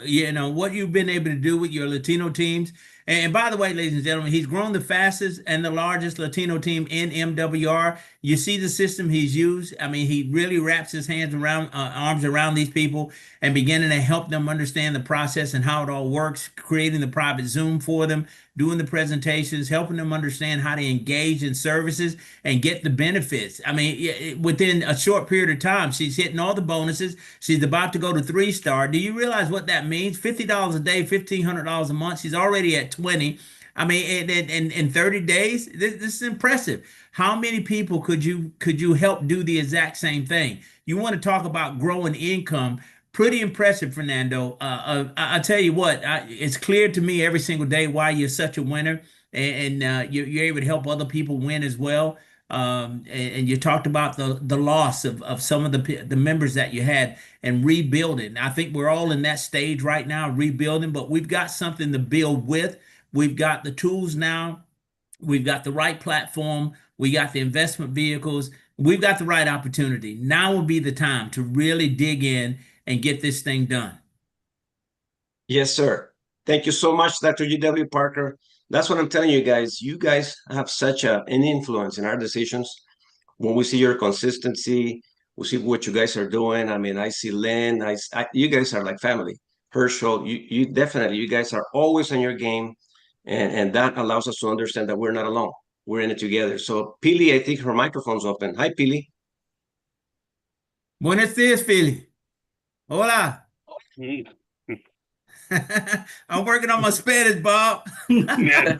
what you've been able to do with your Latino teams. And by the way, ladies and gentlemen, he's grown the fastest and the largest Latino team in MWR. You see the system he's used. I mean, he really wraps his arms around these people and beginning to help them understand the process and how it all works, creating the private Zoom for them, doing the presentations, helping them understand how to engage in services and get the benefits. I mean, within a short period of time, she's hitting all the bonuses. She's about to go to 3-star. Do you realize what that means? $50 a day, $1,500 a month. She's already at 20. I mean, in 30 days, this is impressive. How many people could you help do the exact same thing? You want to talk about growing income? Pretty impressive, Fernando. I tell you what, it's clear to me every single day why you're such a winner, and you're able to help other people win as well. And you talked about the loss of some of the members that you had and rebuilding. I think we're all in that stage right now, rebuilding, but we've got something to build with. We've got the tools now. We've got the right platform. We got the investment vehicles. We've got the right opportunity. Now will be the time to really dig in and get this thing done. Yes, sir. Thank you so much, Dr. GW Parker. That's what I'm telling you guys. You guys have such an influence in our decisions. When we see your consistency, we see what you guys are doing. I mean, I see Lynn. You guys are like family. Herschel, you definitely, you guys are always on your game. And that allows us to understand that we're not alone. We're in it together. So Pili, I think her microphone's open. Hi, Pili. Buenos dias, Philly. Hola. I'm working on my Spanish, Bob. Yeah.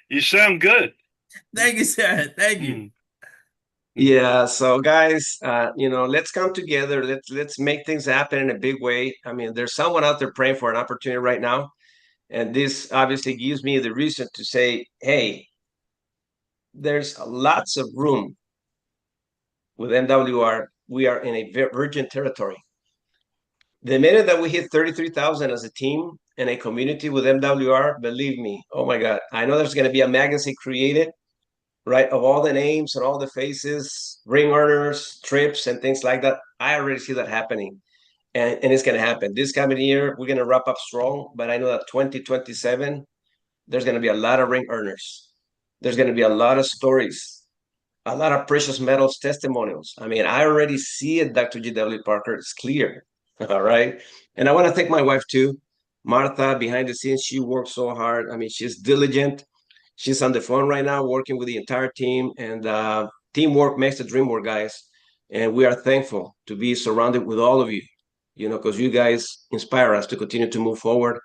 You sound good. Thank you, sir. Thank you. Yeah, so guys, let's come together. Let's make things happen in a big way. I mean, there's someone out there praying for an opportunity right now, and this obviously gives me the reason to say, hey, there's lots of room with MWR. We are in a virgin territory. The minute that we hit 33,000 as a team and a community with MWR, believe me, oh my God, I know there's going to be a magazine created, right, of all the names and all the faces, ring earners, trips, and things like that. I already see that happening. And it's going to happen. This coming year, we're going to wrap up strong, but I know that 2027, there's going to be a lot of ring earners. There's going to be a lot of stories, a lot of precious metals testimonials. I mean, I already see it, Dr. G.W. Parker. It's clear. All right. And I want to thank my wife too, Martha, behind the scenes. She works so hard. I mean, she's diligent. She's on the phone right now working with the entire team, and teamwork makes the dream work, guys. And we are thankful to be surrounded with all of you, because you guys inspire us to continue to move forward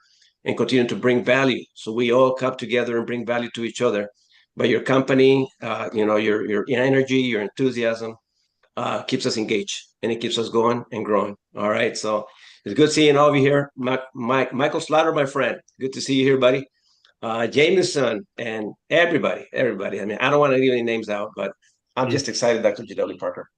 and continue to bring value. So we all come together and bring value to each other. But your company, your energy, your enthusiasm keeps us engaged, and it keeps us going and growing. All right. So it's good seeing all of you here. Michael Slaughter, my friend. Good to see you here, buddy. Jameson and everybody. I mean, I don't want to leave any names out, but I'm just excited, Dr. G.W. Parker.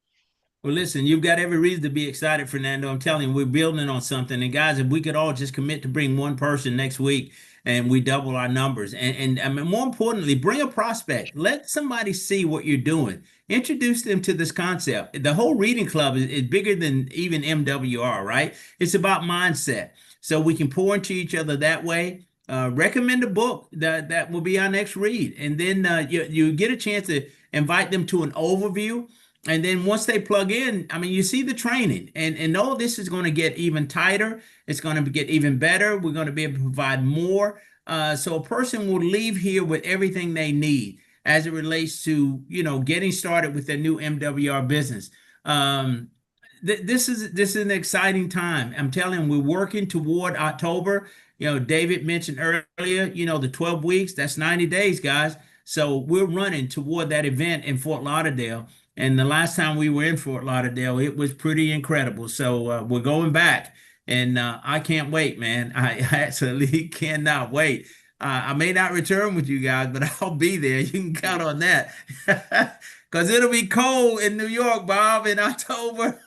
Well, listen, you've got every reason to be excited, Fernando. I'm telling you, we're building on something. And guys, if we could all just commit to bring one person next week and we double our numbers. And I mean, more importantly, bring a prospect. Let somebody see what you're doing. Introduce them to this concept. The whole reading club is bigger than even MWR, right? It's about mindset. So we can pour into each other that way. recommend a book that will be our next read. And then you get a chance to invite them to an overview. And then once they plug in, I mean, you see the training and all this is going to get even tighter. It's going to get even better. We're going to be able to provide more. So a person will leave here with everything they need as it relates to, getting started with their new MWR business. This is an exciting time. I'm telling you, we're working toward October. David mentioned earlier, the 12 weeks, that's 90 days, guys. So we're running toward that event in Fort Lauderdale. And the last time we were in Fort Lauderdale, it was pretty incredible. So we're going back, and I can't wait, man. I actually cannot wait. I may not return with you guys, but I'll be there. You can count on that. Because it'll be cold in New York, Bob, in October.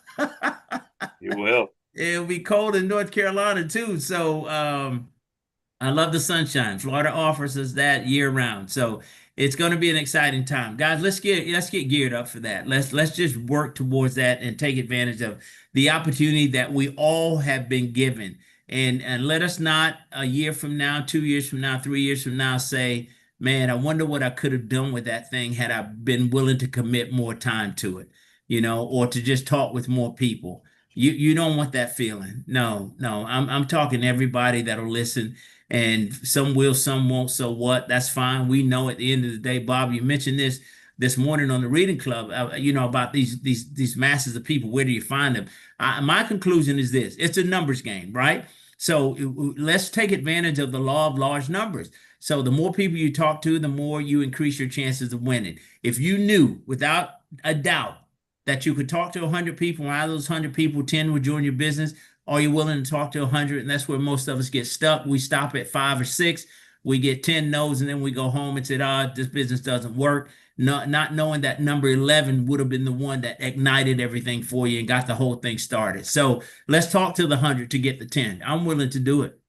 You will. It'll be cold in North Carolina too. So I love the sunshine. Florida offers us that year round. So it's going to be an exciting time. Guys, let's get geared up for that. Let's just work towards that and take advantage of the opportunity that we all have been given. And let us not a year from now, 2 years from now, 3 years from now say, man, I wonder what I could have done with that thing had I been willing to commit more time to it, or to just talk with more people. You don't want that feeling. No. I'm talking to everybody that'll listen, and some will, some won't. So what? That's fine. We know at the end of the day, Bob, you mentioned this morning on the reading club, about these masses of people. Where do you find them? My conclusion is this: it's a numbers game, right? So let's take advantage of the law of large numbers. So the more people you talk to, the more you increase your chances of winning. If you knew without a doubt that you could talk to 100 people, and out of those 100 people, 10 would join your business, are you willing to talk to 100? And that's where most of us get stuck. We stop at 5 or 6. We get 10 no's, and then we go home and say, this business doesn't work. Not knowing that number 11 would have been the one that ignited everything for you and got the whole thing started. So let's talk to the 100 to get the 10. I'm willing to do it.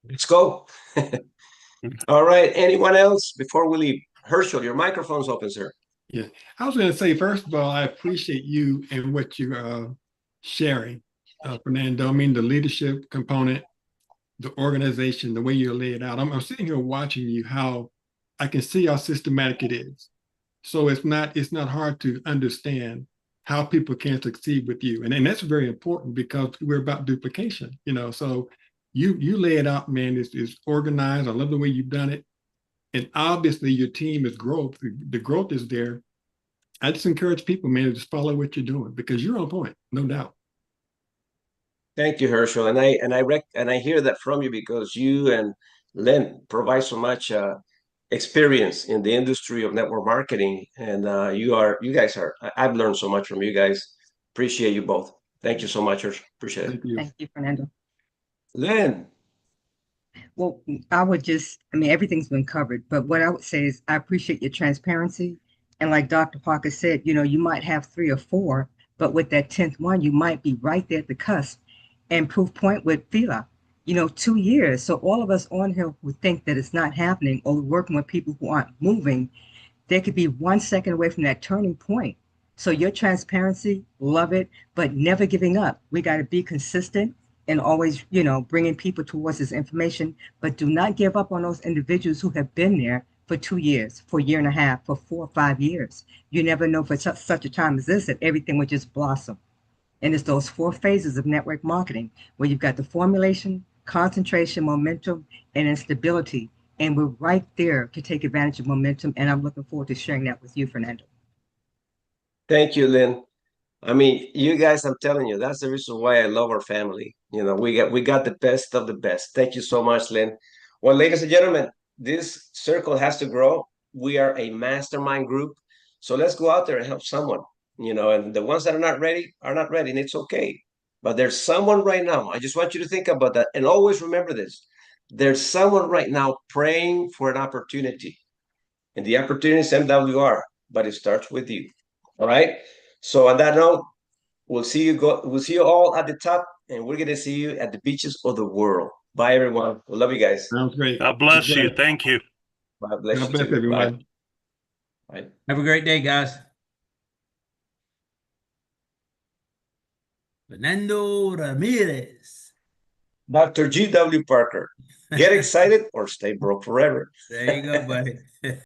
Let's go. All right. Anyone else before we leave? Herschel, your microphone's open, sir. Yeah, I was going to say, first of all, I appreciate you and what you are sharing, Fernando. I mean, the leadership component, the organization, the way you lay it out. I'm sitting here watching you, how I can see how systematic it is. So it's not hard to understand how people can succeed with you. And that's very important because we're about duplication, so you lay it out, man. It's organized. I love the way you've done it. And obviously your team is growth. The growth is there. I just encourage people, man, to just follow what you're doing because you're on point, no doubt. Thank you, Herschel. And I hear that from you because you and Len provide so much experience in the industry of network marketing. And I've learned so much from you guys. Appreciate you both. Thank you so much, Herschel. Appreciate it. Thank you. Thank you, Fernando. Len. Well, everything's been covered, but what I would say is I appreciate your transparency. And like Dr. Parker said, you might have 3 or 4, but with that 10th one, you might be right there at the cusp. And proof point with Fila, 2 years. So all of us on here who think that it's not happening or working with people who aren't moving, they could be 1 second away from that turning point. So your transparency, love it, but never giving up. We got to be consistent and always, bringing people towards this information, but do not give up on those individuals who have been there for 2 years, for a year and a half, for 4 or 5 years. You never know for such a time as this that everything would just blossom. And it's those 4 phases of network marketing where you've got the formulation, concentration, momentum, and instability. And we're right there to take advantage of momentum. And I'm looking forward to sharing that with you, Fernando. Thank you, Lynn. I mean, you guys, I'm telling you, that's the reason why I love our family. We got the best of the best. Thank you so much, Lynn. Well, ladies and gentlemen, this circle has to grow. We are a mastermind group. So let's go out there and help someone, and the ones that are not ready, and it's okay. But there's someone right now. I just want you to think about that. And always remember this. There's someone right now praying for an opportunity. And the opportunity is MWR, but it starts with you. All right. So on that note, we'll see you all at the top, and we're gonna see you at the beaches of the world. Bye, everyone. We love you guys. Sounds great. God bless you. Thank you. God bless God you bless too. everyone. Bye. Bye. Have a great day, guys. Fernando Ramirez. Dr. G.W. Parker. Get excited or stay broke forever. There you go, buddy.